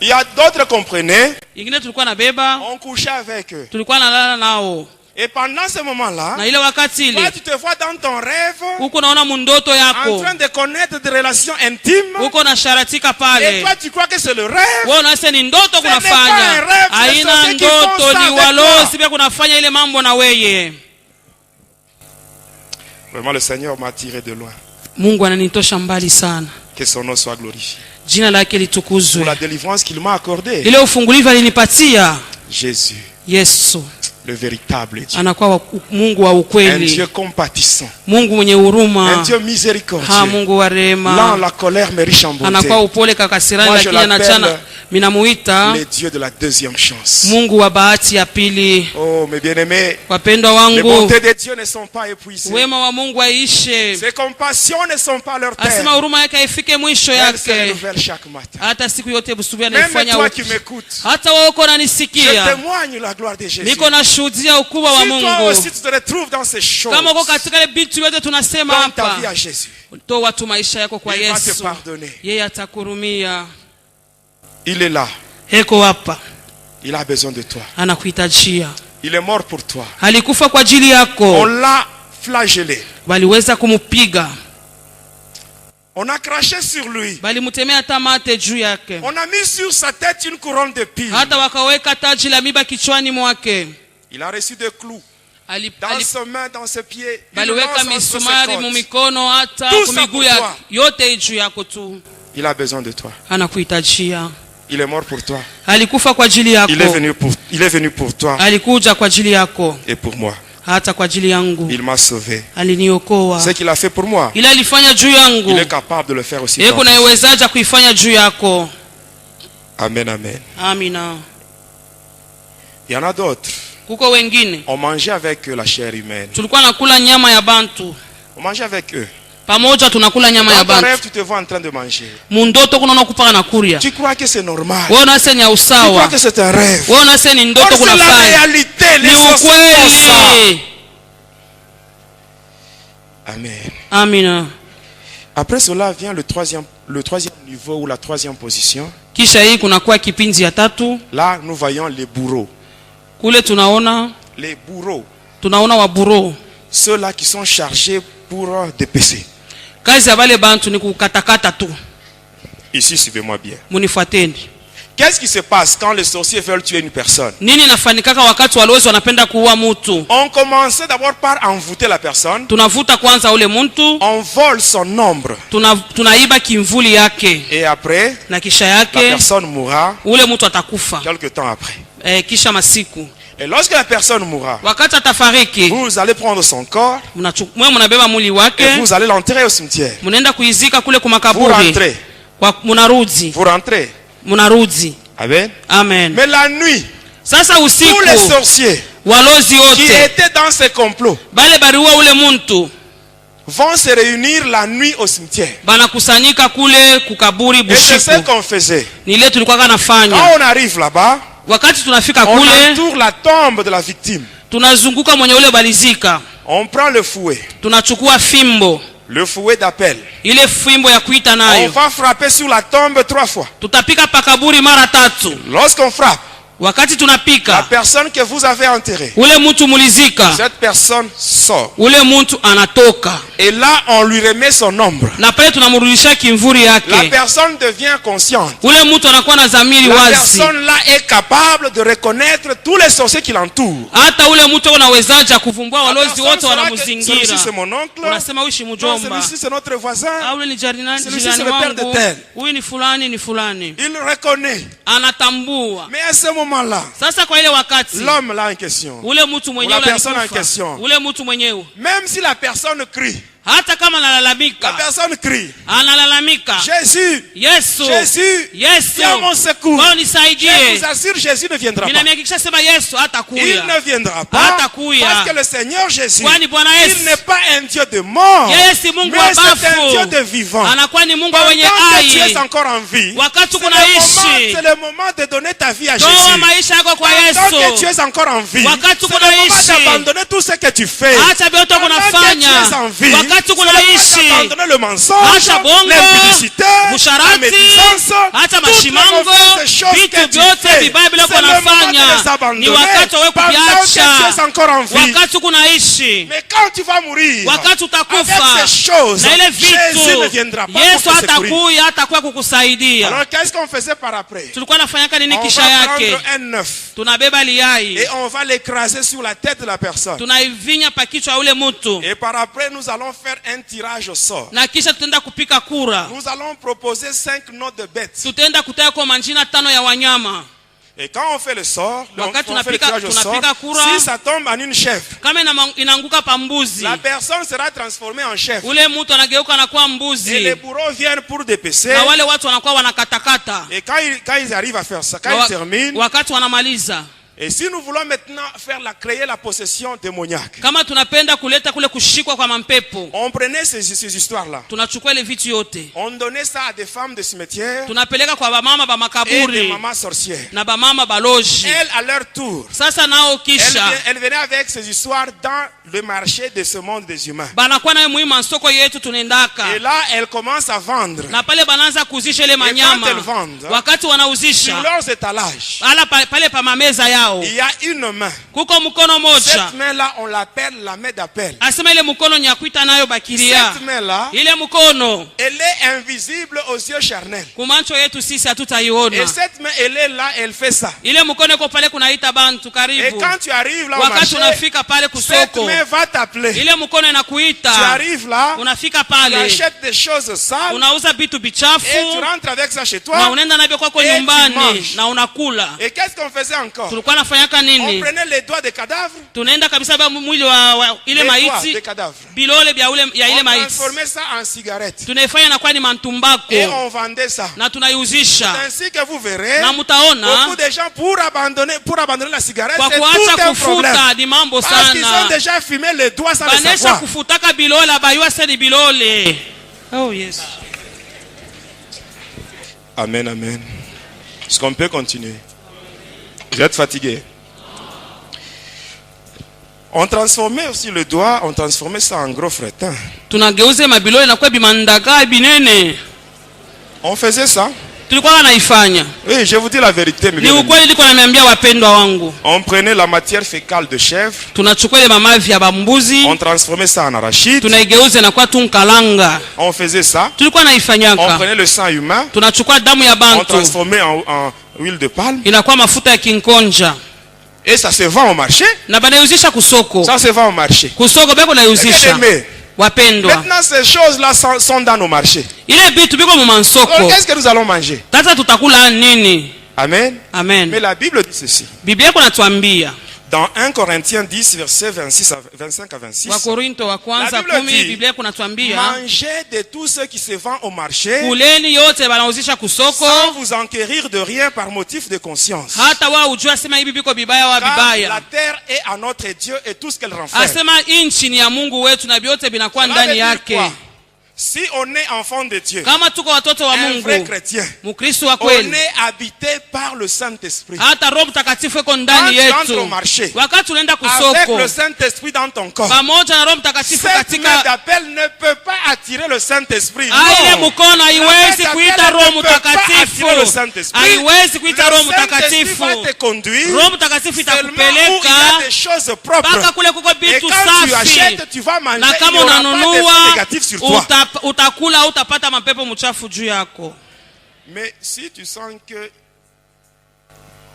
Il y a d'autres qu'on prenait, Ingine tulikuwa na beba, on couchait avec eux. tulikuwa nalala nao, Et pendant ce moment-là, na ile wakati toi ile tu te vois dans ton rêve uko naona mundoto en yako, train de connaître des relations intimes. uko na sharatika Et pale, toi tu crois que c'est le rêve. wewe unasema ni ndoto n'est pas un kunafanya. rêve, c'est Haina ceux qui font ndoto, ça ni avec walozi pia kunafanya ile mambo na weye. Vraiment le Seigneur m'a tiré de loin. Mungu ananitosha mbali sana, Que son nom soit glorifié. jina lake Pour litukuzwe. la délivrance qu'il m'a accordée. Ile ufungulivu alinipatia Jésus, Yesu le véritable Dieu. anakuwa Mungu wa Un ukweli, Dieu compatissant. Mungu mwenye Un huruma, Dieu miséricordieux. Mungu wa Lent rehema, la colère mais riche en bonté. anakuwa upole kakasirani, Moi, je lakini anachana. l'appelle Minamuita Les dieux de la deuxième chance. Mungu wa bahati ya pili. Oh mes bien-aimés, Wapendwa les wangu, bontés de Dieu ne sont pas épuisées. wema wa Mungu aishe, Ses compassions ne sont pas leur asema terme. huruma yake haifike mwisho Elles se yake, renouvellent chaque matin. hata siku yote busubuhi Même anaifanya toi upya. qui m'écoutes, Hata wewe uko je unanisikia, témoigne la gloire de Jésus. niko nashuhudia ukubwa wa Si toi Mungu. aussi tu te retrouves dans ces choses, Kama uko katika ile vitu yote tunasema donne ta vie hapa, à Jésus. toa tu maisha yako kwa Il va te Yesu, pardonner. yeye atakurumia. Il est là. Heko hapa, Il a besoin de toi. anakuhitajia. Il est mort pour toi. Alikufa kwa ajili On yako, l'a flagellé. waliweza kumupiga, On a craché sur lui. Balimutemea hata mate juu yake. On a mis sur sa tête une couronne d'épines. Hata wakaweka taji la miba kichwani mwake. Il a reçu des clous. Dans ses mains, dans ses pieds. Baliweka misumari mumikono hata kumiguu yake. Yote juu yako tu. Il a besoin de toi. Anakuhitajia. Il est mort pour toi. Alikufa kwa ajili yako. Il est venu pour toi. Alikuja kwa ajili yako. Et pour moi. Hata kwa ajili yangu. Il m'a sauvé. Aliniokoa. Ce qu'il a fait pour moi. Ila alifanya juu yangu. Il est capable de le faire aussi. Yeye kunaiwezaje kuifanya juu yako? Amen, amen. Amina. Il y en a d'autres. Kuko wengine. On mangeait avec eux la chair humaine. Tulikuwa nakula nyama ya bantu. On mangeait avec eux. Pamoja tunakula nyama ya bantu. Dans ton rêve, tu te vois en train de manger. Mundoto kunaona kupaka na kuria. Tu crois que c'est normal. Wewe unasema ni usawa. Tu crois que c'est un rêve. Wewe unasema ni ndoto kunafanya. C'est la réalité, les ukweli. Amen. Amina. Après cela vient le troisième niveau ou la troisième position. Kisha hii kunakuwa kipindi ya tatu. Là, nous voyons les bourreaux. Kule tunaona les bourreaux. Tunaona wa bourreaux. Ceux-là qui sont chargés pour dépecer. Kazi ya wale bantu ni kukatakata tu. Ici, suivez-moi bien. Munifuateni. Qu'est-ce qui se passe quand les sorciers veulent tuer une personne? Nini nafanikaka wakati walozi wanapenda kuua mtu? On commençait d'abord par envoûter la personne. Tunavuta kwanza ule mtu. On vole son ombre. Tunaiba kimvuli yake. Et après, na kisha yake, la personne mourra. Ule mtu atakufa. Quelque temps après. Kisha masiku. Et lorsque la personne mourra, wakati atafariki, vous allez prendre son corps. Mnabeba mwili wake. Et vous allez l'enterrer au cimetière. Mnaenda kuizika kule kwa makaburi. Vous rentrez. Mnarudi. Vous rentrez. Mnarudi. Amen. Amen. Mais la nuit, sasa usiku, tous les sorciers walozi wote qui étaient dans ces complots bale bariua ule muntu vont se réunir la nuit au cimetière. Banakusanyika kule kukaburi bushiku. Et c'est ce qu'on faisait. Ni ile tulikuwa kanafanya. Quand on arrive là-bas, wakati tunafika on kule, entoure la tombe de la victime. Tunazunguka mwenye ule balizika. On prend le fouet. Tunachukua fimbo. Le fouet d'appel. Ile fimbo ya kuita nayo. On va frapper sur la tombe 3 fois. Tutapika pakaburi mara 3. Lorsqu'on frappe, wakati tunapika, la personne que vous avez enterrée, ule mtu mulizika, cette personne sort. Ule mtu anatoka. Et là, on lui remet son ombre. Na pale tunamrudisha kimvuri yake. La personne devient consciente. Ule mtu anakuwa na dhamiri wazi. La personne là est capable de reconnaître tous les sorciers qui l'entourent. Hata ule mtu unawezaje kuvumbua walozi wote wanamzingira. Celui-ci c'est mon oncle. Unasema huyu ni mjomba. Celui-ci c'est notre voisin. Ule ni jirani c'est le père de tel. Huyu ni fulani ni fulani. Il reconnaît. Anatambua. Mais à ce moment-là, sasa kwa ile wakati, l'homme là en question, ule mtu mwenyewe, la personne en question, ule mtu mwenyewe, même si la personne crie, hata kama analalamika, la personne crie, analalamika, Jésus, Yesu, Jésus, Yesu, viens mon secours. Bwana nisaidie. Je vous assure, Jésus ne viendra pas. Ninamhakikisha sema Yesu hatakuja. Il ne viendra pas. Hatakuja. Parce que le Seigneur Jésus, kwani Bwana Yesu, il n'est pas un Dieu de mort, yeye si Mungu wa mais c'est un Dieu bafu, de vivant. anakuwa ni Mungu Pendant wenye que tu hai. es encore en vie, Wakati kunaishi, c'est le moment de donner ta vie à toa Jésus. maisha yako kwa Pendant que Yesu. tu es encore en vie, Wakati c'est le moment kunaishi, d'abandonner tout ce que tu fais. acha vyote Pendant que tu kunafanya. es en vie, Wakati c'est le moment kunaishi, d'abandonner le mensonge, acha bongo, l'impudicité, la usharati, médisance, acha toutes les mashimango, mauvaises choses vitu que tu vyote fais. vibaya bila C'est le moment kunafanya. de les abandonner. Ni wakati wa Pendant que tu kuviacha. es encore en vie. Wakati kunaishi, Mais quand tu vas mourir, wakati utakufa, avec ces choses, na ile Jésus ne vitu, viendra pas Yesu pour te secourir. hatakuja, hatakuwa kukusaidia. Alors qu'est-ce qu'on faisait par après? Tulikuwa nafanyaka nini On kisha va yake? prendre un œuf Tunabeba liai, et on va l'écraser sur la tête de la personne. tunaivinya pa kichwa ya ule mtu, Et par après, nous allons faire un tirage au sort. na kisha tutaenda kupika kura. Nous allons proposer 5 noms de bêtes. Tutaenda kutaya kwa majina 5 ya wanyama. Et quand on fait le sort, on Wakati fait le tirage au sort, tunapika kura, si ça tombe en une chèvre, kama inaanguka pa mbuzi, la personne sera transformée en chèvre. ule mtu anageuka anakuwa Et mbuzi, les bourreaux viennent pour dépecer. na wale watu wanakuwa wanakatakata. Et quand ils arrivent à faire ça, quand ils terminent, wakati wanamaliza, et si nous voulons maintenant créer la possession démoniaque, kama tunapenda kuleta kule kushikwa kwa mampepo, on prenait ces histoires-là, tunachukua ile vitu yote, on donnait ça à des femmes de cimetière tunapeleka kwa bamama ba et des makaburi mamans sorcières. na bamama baloji. Elles, à leur tour, Sasa nao kisha elles venaient avec ces histoires dans le marché de ce monde des humains. banakuwa nayo muhimu soko yetu tunaendaka, Et là, elles commencent à vendre. na pale banaanza kuzisha ile Et quand manyama. elles vendent, Wakati sur wanauzisha leurs étalages, ala pale pa mameza yao, yao. Il y a une main. Kuko mkono moja. Cette main-là, on l'appelle la main d'appel. Asema ile mkono nyakuita nayo bakiria. Cette main-là, ile mkono, elle est invisible aux yeux charnels. Kumancho yetu sisi hatutaiona. Et cette main, elle est là, elle fait ça. Ile mkono iko pale kunaita bantu karibu. Et quand tu arrives là au wakati marché, unafika pale cette kusoko, main va t'appeler. ile mkono inakuita. Tu arrives là, unafika tu pale, achètes des choses sales, unauza vitu bichafu, et tu rentres avec ça chez toi, na unaenda navyo kwako et tu nyumbani manges. na unakula. Et qu'est-ce qu'on faisait encore? Tulikuwa nafanyaka On nini? prenait les doigts des cadavres, Tunaenda kabisa ba mwili wa ile les doigts maiti, des cadavres. bilole bya ule ya ile On maiti, transformait ça en cigarette. tunaifanya na kwa ni mantumbako Et on vendait ça. na tunaiuzisha. Ainsi que vous verrez, Na mutaona beaucoup de gens pour abandonner la cigarette, kwa c'est kuacha tout un problème. kufuta ni mambo Parce qu'ils ont sana. déjà fumé les doigts sans le Banesha savoir. kufutaka bilole abayua seni bilole. Oh yes. Amen, amen. Est-ce qu'on peut continuer? Vous êtes fatigué? On transformait aussi le doigt, on transformait ça en gros fretin. Tunageuze mabilole na kwa bimandaga binene. On faisait ça. Tulikuwa naifanya. Oui, je vous dis la vérité. Ni ukweli nilikuwa naambia wapendwa wangu. On prenait la matière fécale de chèvre. Tunachukua ile mamavi ya bambuzi. On transformait ça en arachide. Tunaigeuza na kwa tunkalanga. On faisait ça. Tulikuwa naifanyaka. On prenait le sang humain. Tunachukua damu ya bantu. On transformait en huile de palme. Inakuwa mafuta ya kinkonja. Et ça se vend au marché. Na banauzisha kusoko. Ça se vend au marché. Kusoko beko nauzisha. Wapendwa. Maintenant ces choses-là sont dans nos marchés. Ile bitu biko mu mansoko. Donc qu'est-ce que nous allons manger? Tata tutakula nini? Amen. Amen. Mais la Bible dit ceci. Biblia iko natuambia. Dans 1 Corinthiens 10 versets 25 à 26. Wakorinto wa kwanza 10 Biblia iko natuambia. Mangez de tout ce qui se vend au marché. Kuleni yote banauzisha kusoko. Sans vous enquérir de rien par motif de conscience. Hata wao ujua sema hivi biko bibaya wa bibaya. La terre est à notre Dieu et tout ce qu'elle renferme. Asema inchi ni ya Mungu wetu na vyote vinakuwa ndani yake. Si on est enfant de Dieu, kama tuko watoto wa Mungu, un vrai chrétien, Mkristo wa on kweli, est habité par le Saint-Esprit. hata Roho Mtakatifu iko ndani yetu. Wakati unaenda kusoko, avec le Saint-Esprit dans ton corps, pamoja na Roho Mtakatifu katika, cette main d'appel ne peut pas attirer le Saint-Esprit. Ile mkono haiwezi kuita Roho Mtakatifu. Haiwezi kuita Roho Mtakatifu. Roho Mtakatifu itakupeleka mpaka kule kuko vitu safi. Na kama unanunua, utakula, utapata mapepo mchafu juu yako. Mais si tu sens que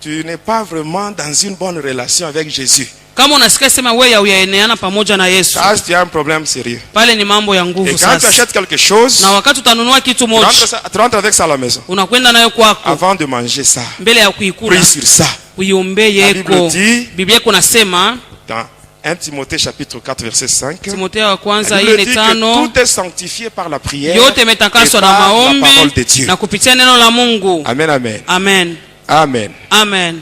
tu n'es pas vraiment dans une bonne relation avec Jésus, kama unasikia sema wewe hauyaeneana pamoja na Yesu, ça c'est un problème sérieux. Pale ni mambo ya nguvu sasa. Et quand tu achètes quelque chose, na wakati utanunua kitu moja, tu rentres avec ça à la maison. Unakwenda nayo kwako. Avant de manger ça, mbele ya kuikula, prie sur ça. Uiombe yeko. Biblia kunasema dans 1 Timothée chapitre 4 verset 5. Timotheo wa kwanza 4:5. Tout est sanctifié par la prière. Yote imetakaswa na maombi na kupitia neno la Mungu. Amen, amen. Amen. Amen. Amen.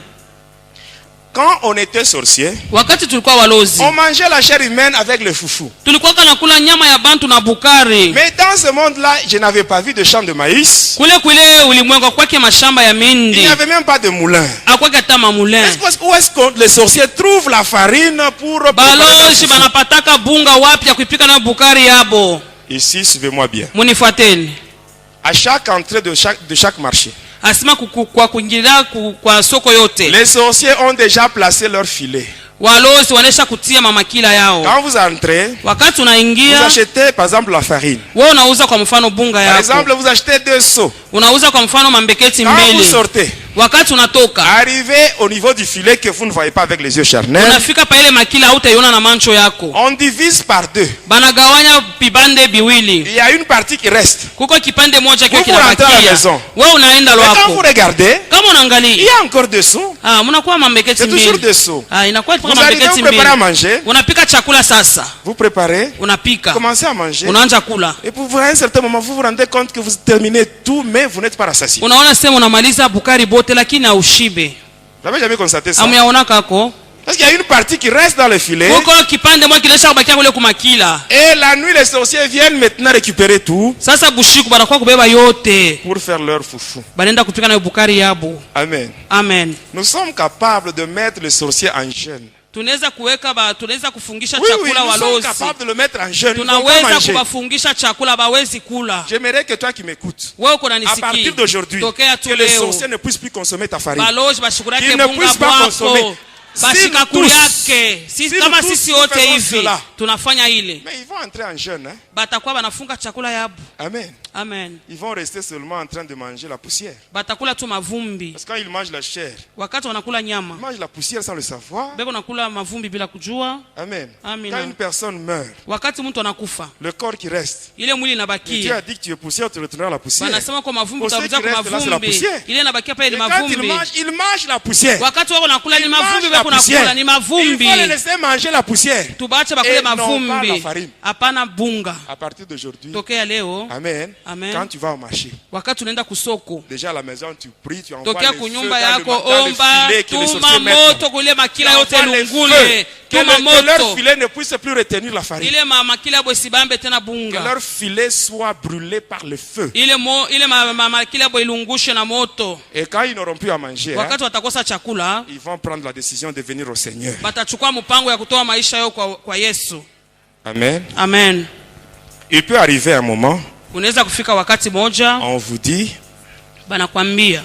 Quand on était sorcier, wakati tulikuwa walozi, on mangeait la chair humaine avec le foufou. Tulikuwa nakula nyama ya bantu na bukari. Mais dans ce monde-là, je n'avais pas vu de champ de maïs. Kule ulimwengu kwake mashamba ya mindi. Il n'y avait même pas de moulin. Akwake hata moulin. Où est-ce que les sorciers trouvent la farine pour balozi banapataka bunga wapi ya kuipika na bukari yabo? Ici, suivez-moi bien. Munifuateni. À chaque entrée de chaque marché, asema kwa kuingilia kwa soko yote, les sorciers ont déjà placé leur filet. Walozi wanesha kutia mamakila yao. Quand vous entrez, wakati unaingia, vous achetez par exemple la farine. Wewe unauza kwa mfano bunga yako. Par exemple, vous achetez 2 seaux. Unauza kwa mfano mambeketi mbili. Quand vous sortez, wakati unatoka, arrivez au niveau du filet que vous ne voyez pas avec les yeux charnels. Unafika pa ile makila hautaiona na mancho yako. On divise par 2. Banagawanya vipande viwili. Il y a une partie qui reste. Kuko kipande moja kile kinabakia. Wewe unaenda lwako. Quand vous regardez, kama unaangalia, il y a encore 2 seaux. mnakuwa mambeketi mbili. C'est toujours 2 seaux. Inakuwa kama mambeketi mbili. À manger. Unapika chakula sasa. Vous préparez. Unapika. Commencez à manger. Unaanza kula. Et pour un certain moment, vous vous rendez compte que vous terminez tout, mais vous n'êtes pas rassasié. Unaona sema unamaliza bukari bote lakini haushibe. Vous n'avez jamais constaté ça? Amuyaona kako? Parce qu'il y a une partie qui reste dans le filet. Kuko kipande moja kilisha kubakia kule kumakila. Et la nuit, les sorciers viennent maintenant récupérer tout. Sasa bushiku banakuwa kubeba yote. Pour faire leur foufou. Banenda kupika na bukari yabo. Amen. Amen. Nous sommes capables de mettre les sorciers en jeûne. tunaweza kuweka tunaweza kufungisha Oui, chakula nous sommes walozi. capables de le mettre en jeûne. Tunaweza kuwafungisha chakula bawezi kula. J'aimerais que toi qui m'écoutes, Wewe uko à unanisikia. partir d'aujourd'hui, que les sorciers ne puissent plus consommer ta farine. Balozi bashikurake Qu'ils ne bunga puissent pas consommer. bwako. Bashikakuri yake. Sisi kama sisi wote hivi tunafanya ile. Mais ils vont entrer en jeûne, hein? Batakuwa banafunga chakula yabu. Amen. Amen. Ils vont rester seulement en train de manger la poussière. Batakula tu mavumbi. Parce que quand ils mangent la chair, Wakati wanakula nyama, ils mangent la poussière sans le savoir. bebo nakula mavumbi bila kujua. Amen. Amina. Quand une personne meurt, Wakati mtu anakufa, le corps qui reste, ile mwili et Dieu inabakia. a dit que tu es poussière, tu retourneras à la poussière. Wanasema kwa mavumbi Pour ceux utakuja qui kwa restent là, c'est la mavumbi. poussière. Ile inabakia pale ni Et quand mavumbi. ils mangent la poussière. Wakati wako nakula ni Ils mavumbi, mangent la bebo nakula poussière. ni Il mavumbi. faut les laisser manger la poussière. Tubache Et bakule non pas la mavumbi. farine. Hapana bunga. À partir d'aujourd'hui, Tokea leo, Amen. Amen. Quand tu vas au marché, wakati unaenda kusoko, déjà à la maison tu pries, tu envoies tokea les feux kunyumba dans yako, le omba, filet que les tuma sorciers mettent. moto kule makila yote Envoie les lungule. feux, Tuma que leur moto. filet ne puisse plus retenir la farine. Ile makila bo sibambe tena Que bunga. leur filet soit brûlé par le feu. Ile makila bo ilungushe na moto. Et quand ils n'auront plus à manger, Wakati watakosa chakula, ils vont prendre la décision de venir au Seigneur. batachukua mpango ya kutoa maisha yao kwa Yesu. Amen. Amen. Il peut arriver un moment, Unaweza kufika wakati moja, on vous dit, banakwambia,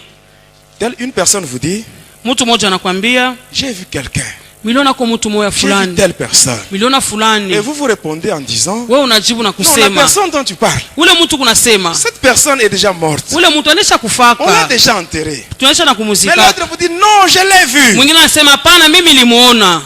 une personne vous dit, mtu moja anakwambia, j'ai vu quelqu'un, miliona kwa mtu moja j'ai vu fulani, telle personne. miliona fulani. Et vous vous répondez en disant, Wewe unajibu na non, la kusema, personne dont tu parles, ule mtu kunasema, cette personne est déjà morte. ule mtu anesha On l'a kufaka, déjà enterré. tunaisha na Mais kumuzika. l'autre vous dit, non, je l'ai vu. Mwingine anasema hapana, mimi nilimuona.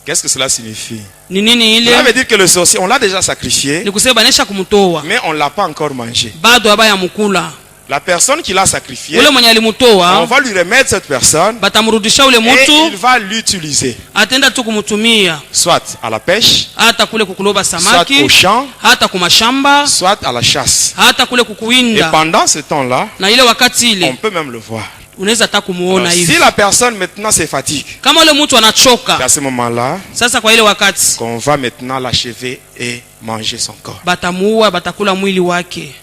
Qu'est-ce que cela signifie? Ni nini Cela veut ile? dire que le sorcier, on l'a déjà sacrifié, Ni kusema banesha kumtoa, mais on ne l'a pas encore mangé. bado abaya mukula. La personne qui l'a sacrifié, Ule mwenye on alimutoa, va lui remettre cette personne batamrudisha ule et il mtu, va l'utiliser. atenda tu kumutumia, Soit à la pêche, hata kule kukuloba soit au samaki, champ, hata kumashamba, soit à la chasse. hata kule Et kukuwinda. pendant ce temps-là, Na ile wakati on ile peut même le voir. unaweza hata kumuona Alors, hivi. si la personne maintenant se fatigue, Kama ule mtu c'est anachoka, à ce moment-là sasa kwa ile wakati qu'on va maintenant l'achever et manger son corps. batamuua, batakula mwili wake.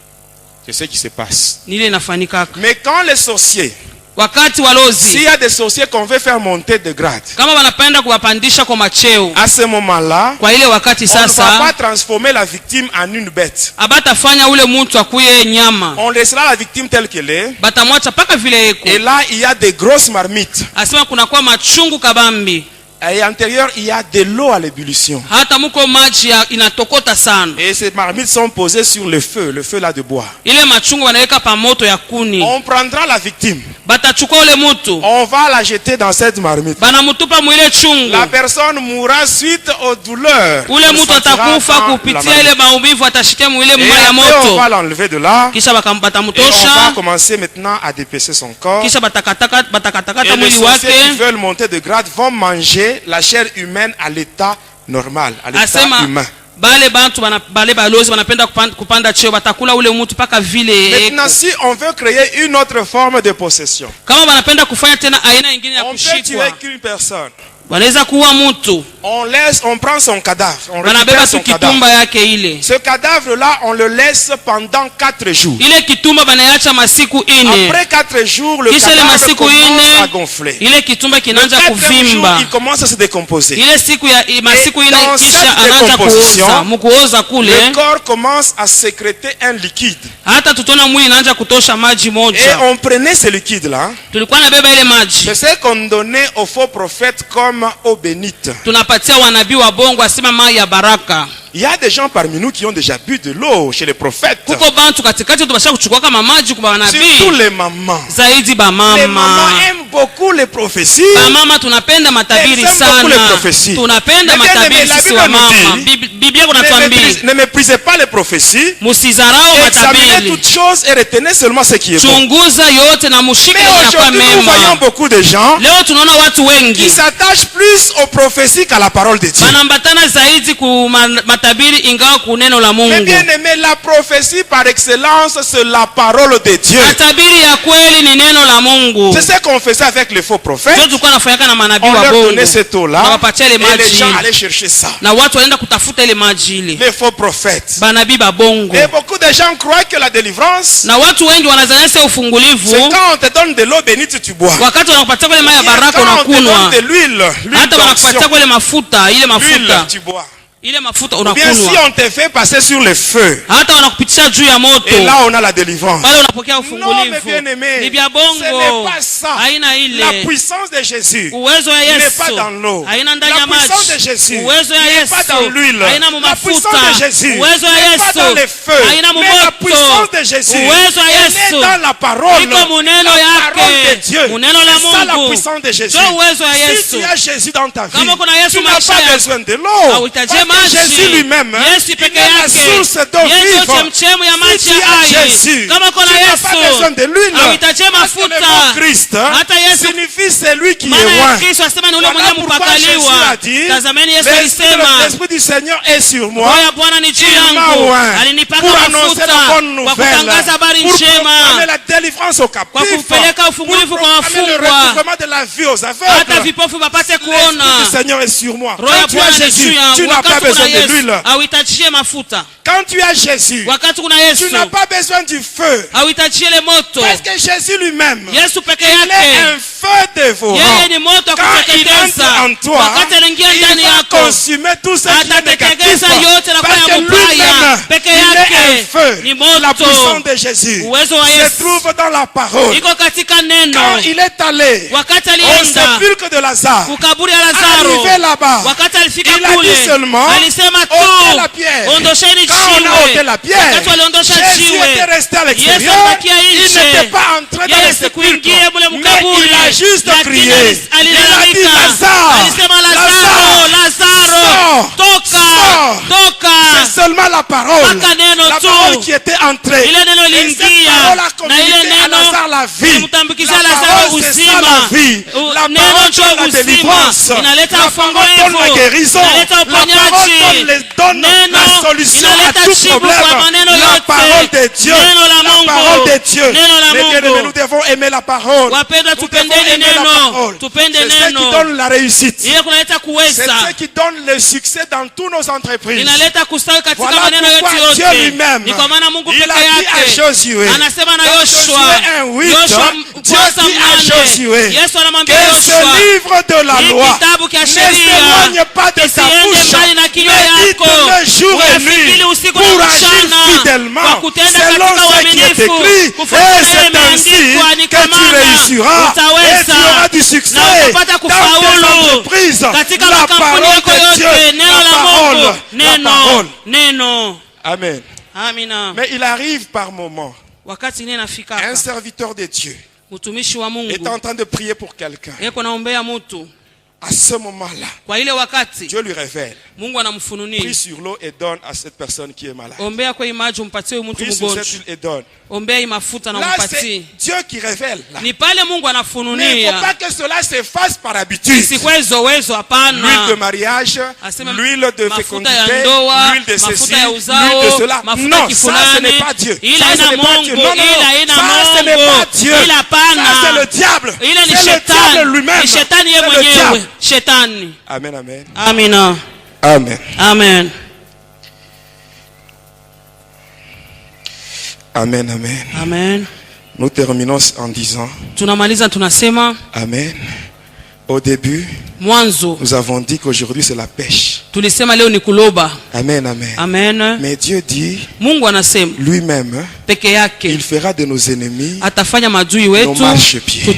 C'est ce qui se passe. Ni ile inafanika. Mais quand les sorciers, Wakati s'il walozi y a des sorciers qu'on veut faire monter de grade, kama wanapenda kuwapandisha kwa macheo, à ce moment-là, kwa ile wakati on ne va sasa pas transformer la victime en une bête. abatafanya ule mtu akuye nyama, On laissera la victime telle qu'elle est. batamwacha paka vile eko. Et là, il y a des grosses marmites. Asema kunakuwa machungu kabambi, Et à l'intérieur, il y a de l'eau à l'ébullition. hata muko maji inatokota sana. Et ces marmites sont posées sur le feu là de bois. Ile machungu wanaweka pa moto ya kuni, On prendra la victime. batachukua ule mtu On va la jeter dans cette marmite. banamutupa mwile chungu. La personne mourra suite aux douleurs. Ule Elle mtu sentira atakufa dans la kupitia marmite. ile maumivu, atashikia mwile Et mma ya après, on moto. va l'enlever de là. Kisha Et on va batamutosha, commencer maintenant à dépecer son corps. kisha batakatakata Et les mwili sorciers qui wake. veulent monter de grade vont manger la chair humaine à l'état normal, à l'état Asema humain. bale bantu bale balozi wanapenda kupanda cheo, batakula ule mtu paka vile Maintenant, eko. si on veut créer une autre forme de possession, Kama wanapenda kufanya tena aina nyingine ya on peut tuer kushikwa, qu'une personne. wanaweza kuua mtu, On prend son cadavre, on récupère wanabeba son tu cadavre. kitumba yake ile. Ce cadavre-là, on le laisse pendant 4 jours. Ile kitumba banaacha masiku ine. Après 4 jours, le Kisha ile cadavre masiku commence à ine gonfler. ile kitumba Le kinaanza 4e jour, kuvimba. il commence à se décomposer. Ile siku ya masiku ine dans kisha cette anaanza décomposition, kuoza, mkuoza Le kule corps commence à sécréter un liquide. hata tutona mwili inaanza kutosha maji Et moja. on prenait ce liquide-là, Tulikuwa nabeba ile maji, c'est ce qu'on donnait aux faux prophètes comme eau bénite. tunapatia wanabii wa bongo asema mai ya baraka. Il y a des gens parmi nous qui ont déjà bu de l'eau chez les prophètes. Kuko bantu katikati tubasha kuchukua kama maji kwa Surtout wanabii, les mamans. zaidi ba Les mamans mama. aiment beaucoup les prophéties. Ba mama tunapenda matabiri Elles aiment beaucoup les sana. prophéties. Tunapenda Mais bien matabiri aimé, la sisi Bible wa nous mama. dit, Biblia kunatuambia Ne méprisez pas les prophéties. musizarau Examinez matabiri. toutes choses et retenez seulement ce qui est bon. Chunguza yote na mushike Mais yanakuwa aujourd'hui, nous voyons mema. beaucoup de gens Leo tunaona watu qui wengi s'attachent plus aux prophéties qu'à la parole de Dieu. wanambatana zaidi ku matabiri ingawa kuneno la Mais Mungu. bien aimé, la prophétie par excellence, c'est la parole de Dieu. Matabiri ya kweli ni neno la Mungu. C'est ce qu'on faisait avec les faux prophètes. On leur donnait cette eau-là et les gens allaient chercher ça. Les faux prophètes. Et beaucoup de gens croient que la délivrance, c'est quand on te donne de l'eau bénite, tu bois. Quand on te donne de l'huile tu bois. Ou bien si on te fait passer sur le feu, et là on a la délivrance. Non mais bien aimé, ce n'est pas ça. La puissance de Jésus n'est pas dans l'eau. La puissance de Jésus n'est pas dans l'huile. La puissance de Jésus n'est pas dans le feu. Mais la puissance de Jésus elle est dans la parole. La parole de Dieu. C'est ça la puissance de Jésus. Si tu as Jésus dans ta vie, tu n'as pas besoin de l'eau. Jésus lui-même, il est la source d'eau vive. Si tu as Jésus, tu n'as pas besoin de l'huile. Parce que le mot Christ signifie celui qui est loin. Voilà pourquoi Jésus a dit, l'Esprit du Seigneur est sur moi. Il m'a loin pour annoncer la bonne nouvelle, pour proclamer la délivrance aux captifs, pour proclamer le recouvrement de la vie aux aveugles. L'Esprit du Seigneur est sur moi. Quand tu as Jésus, tu n'as pas besoin de l'huile. Quand tu as Jésus, tu n'as pas besoin du feu. Parce que Jésus lui-même, il est un feu dévorant. Quand il entre en toi, il va consumer tout ce qui est négatif. Parce que lui-même, il est un feu. La puissance de Jésus se trouve dans la parole. Quand il est allé au sépulcre de Lazare, arrivé là-bas, il a dit seulement ôtez la pierre. Quand on a ôté la pierre, Jésus était resté à l'extérieur. Il n'était pas entré dans le sépulcre, mais il a juste crié. Il a dit Lazare, c'est seulement la parole qui était entrée. Et cette parole a communiqué à Lazare la vie. La parole c'est ça la vie. La parole donne la délivrance. La parole donne la guérison. La parole donne la solution à tout problème. La parole de Dieu. La parole de Dieu. Les bien-aimés, nous devons aimer la parole. Nous devons aimer la parole. C'est ce qui donne la réussite. C'est ce qui donne le succès dans toutes nos entreprises. Voilà pourquoi Dieu lui-même, il a dit à Josué, dans Josué 1:8, Dieu dit à Josué que ce livre de la loi ne s'éloigne pas de ta bouche, médite-le jour et nuit pour agir fidèlement selon ce qui est écrit, et c'est ainsi que tu réussiras et tu auras du succès dans tes entreprises. La parole de Dieu, la parole. Amen. Mais il arrive par moments, un serviteur de Dieu est en train de prier pour quelqu'un. À ce moment-là, Dieu lui révèle. Prie sur l'eau et donne à cette personne qui est malade. Prie sur cette huile et donne. Là, c'est Dieu qui révèle. Là. Mais il ne faut pas que cela se fasse par habitude. L'huile de mariage, l'huile de fécondité, l'huile de ceci, l'huile de cela. Non, ça ce n'est pas Dieu. Ça ce n'est pas Dieu. Non, ça ce n'est pas Dieu. Ça c'est le diable. C'est le diable lui-même. C'est le diable. Amen, amen. Amina. Amen. Amen. Amen, amen. Amen. Nous terminons en disant Amen. Au début, nous avons dit qu'aujourd'hui c'est la pêche. Amen, amen. Amen. Mais Dieu dit lui-même, il fera de nos ennemis nos marchepieds.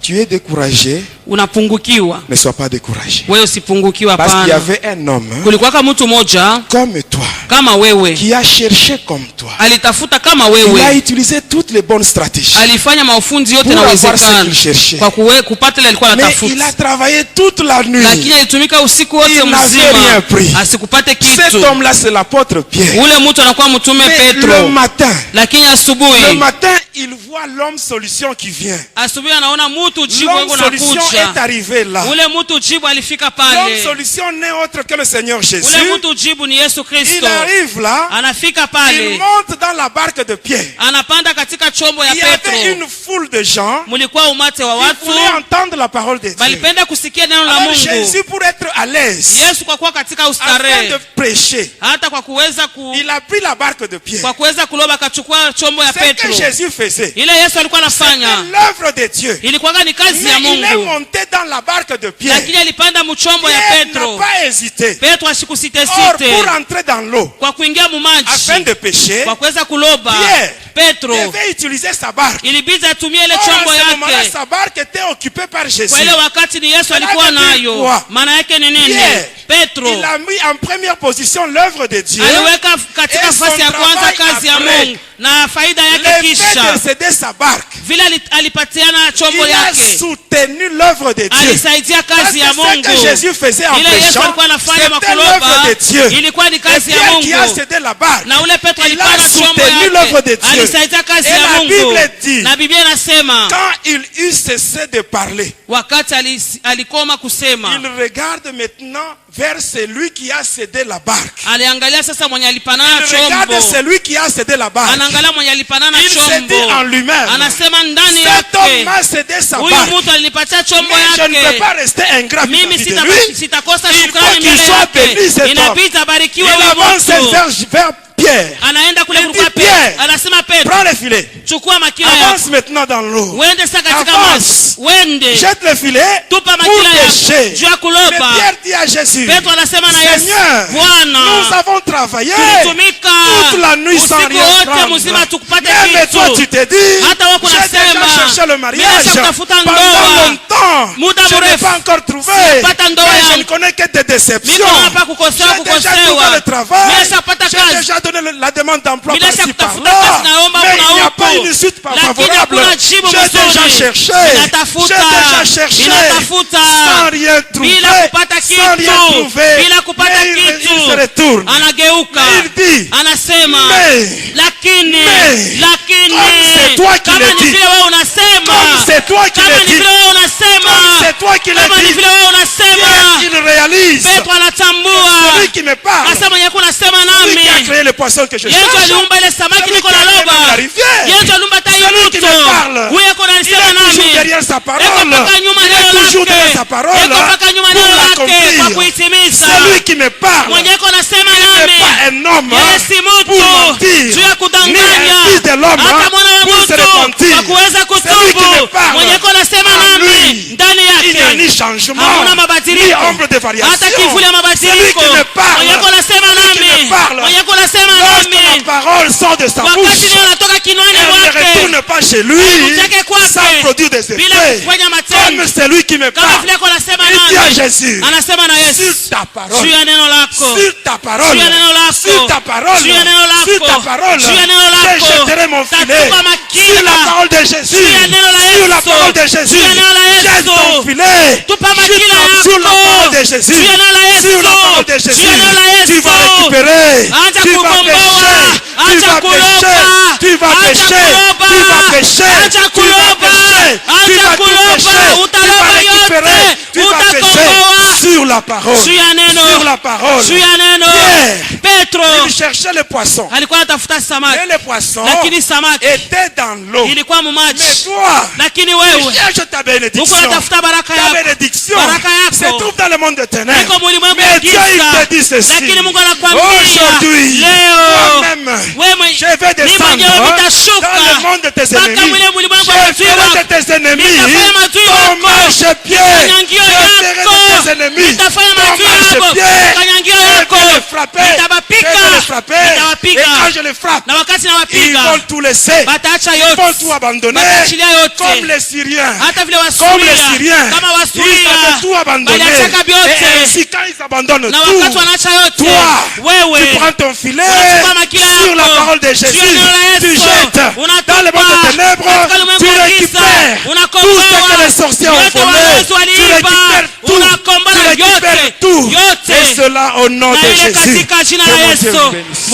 Tu es découragé, ne sois pas découragé. Parce qu'il y avait un homme comme toi qui a cherché comme toi. Il a utilisé toutes les bonnes stratégies pour avoir ce qu'il cherchait. Mais il a travaillé toute la nuit. Il n'avait rien pris. Cet homme-là, c'est l'apôtre Pierre. Mais le matin, il voit l'homme solution qui vient. L'homme solution est arrivé là. Donc solution n'est autre que le Seigneur Jésus. Il arrive là. Il monte dans la barque de Pierre. Il y avait une foule de gens qui voulaient entendre la parole de Dieu. Alors Jésus, pour être à l'aise, afin de prêcher, il a pris la barque de Pierre. Ce que Jésus faisait, c'était l'œuvre de Dieu. Mais il est monté dans la barque de Pierre. Pierre n'a pas hésité. Or, pour entrer dans l'eau, afin de pêcher, Pierre devait utiliser sa barque. Or, à ce moment-là, sa barque était occupée par Jésus. Pierre, il a mis en première position l'œuvre de Dieu. Et son travail après, le fait de céder sa barque, il a soutenu l'œuvre de Dieu. Parce que ce que Jésus faisait en péchant, c'était l'œuvre de Dieu. Et Pierre qui a cédé la barque, il a soutenu l'œuvre de Dieu. Et la Bible dit, quand il eut cessé de parler, il regarde maintenant vers celui qui a cédé la barque. Il regarde celui qui a cédé la barque. Il se dit en lui-même, cet homme m'a cédé sa barque, mais je ne peux pas rester ingrat vis-à-vis de lui. Il faut qu'il soit béni cet homme. Il avance vers Pierre. Il dit Pierre, prends le filet. Avance maintenant dans l'eau. Avance. Jette le filet pour pêcher. Mais Pierre dit à Jésus, Seigneur, nous avons travaillé toute la nuit sans rien prendre. Mais toi tu t'es dit, j'ai déjà cherché le mariage pendant longtemps. Je n'ai pas encore trouvé. Mais je ne connais que des déceptions. J'ai déjà trouvé le travail. J'ai déjà donné la demande d'emploi par-ci par-là, mais il n'y a pas une suite favorable. J'ai déjà cherché sans rien trouver, mais il se retourne. Il dit, mais c'est toi qui le dis, c'est toi qui le dis, c'est toi qui le dis. Il réalise, celui qui me parle, celui qui a créé le poisson que je cherche, celui qui a créé la rivière, celui qui me parle, il est toujours derrière sa parole, il est toujours derrière sa parole pour l'accomplir. Celui qui me parle, il n'est pas un homme pour mentir, ni un fils de l'homme pour se repentir. Celui qui me parle, en lui, il n'y a ni changement, ni ombre de variation. Celui qui me parle, lorsque la parole sort de sa bouche, elle ne retourne pas chez lui sans produire des effets. Comme celui qui me parle, il dit à Jésus, sur ta parole, sur ta parole, sur ta parole, sur ta parole, je jetterai mon filet. Sur la parole de Jésus, sur la parole de Jésus, jette ton filet. Sur la parole de Jésus, sur la parole de Jésus, tu vas récupérer, tu vas pêcher, tu vas pêcher, tu vas pêcher, tu vas pêcher, tu vas pêcher, tu vas tout pêcher, tu vas récupérer, tu vas pêcher sur la parole, sur la parole. Pierre, il cherchait le poisson, et le poisson était dans l'eau. Mais toi, tu cherches ta bénédiction. Ta bénédiction se trouve dans le monde de ténèbres. Mais Dieu il te dit ceci, aujourd'hui, moi-même, je vais descendre dans le monde de tes ennemis. Je ferai de tes ennemis ton marchepied. Je ferai de tes ennemis ton marchepied. Je vais le frapper. Je vais le frapper. Et quand je le frappe, ils vont tout laisser. Ils vont tout abandonner. Comme les Syriens. Comme les Syriens. Ils avaient tout abandonné. Et ainsi quand ils abandonnent tout, toi, tu prends ton filet sur la parole de Jésus, tu jettes dans le monde des ténèbres, tu récupères tout ce que les sorciers ont volé, tu récupères tout, et cela au nom de Jésus. Que Dieu vous bénisse.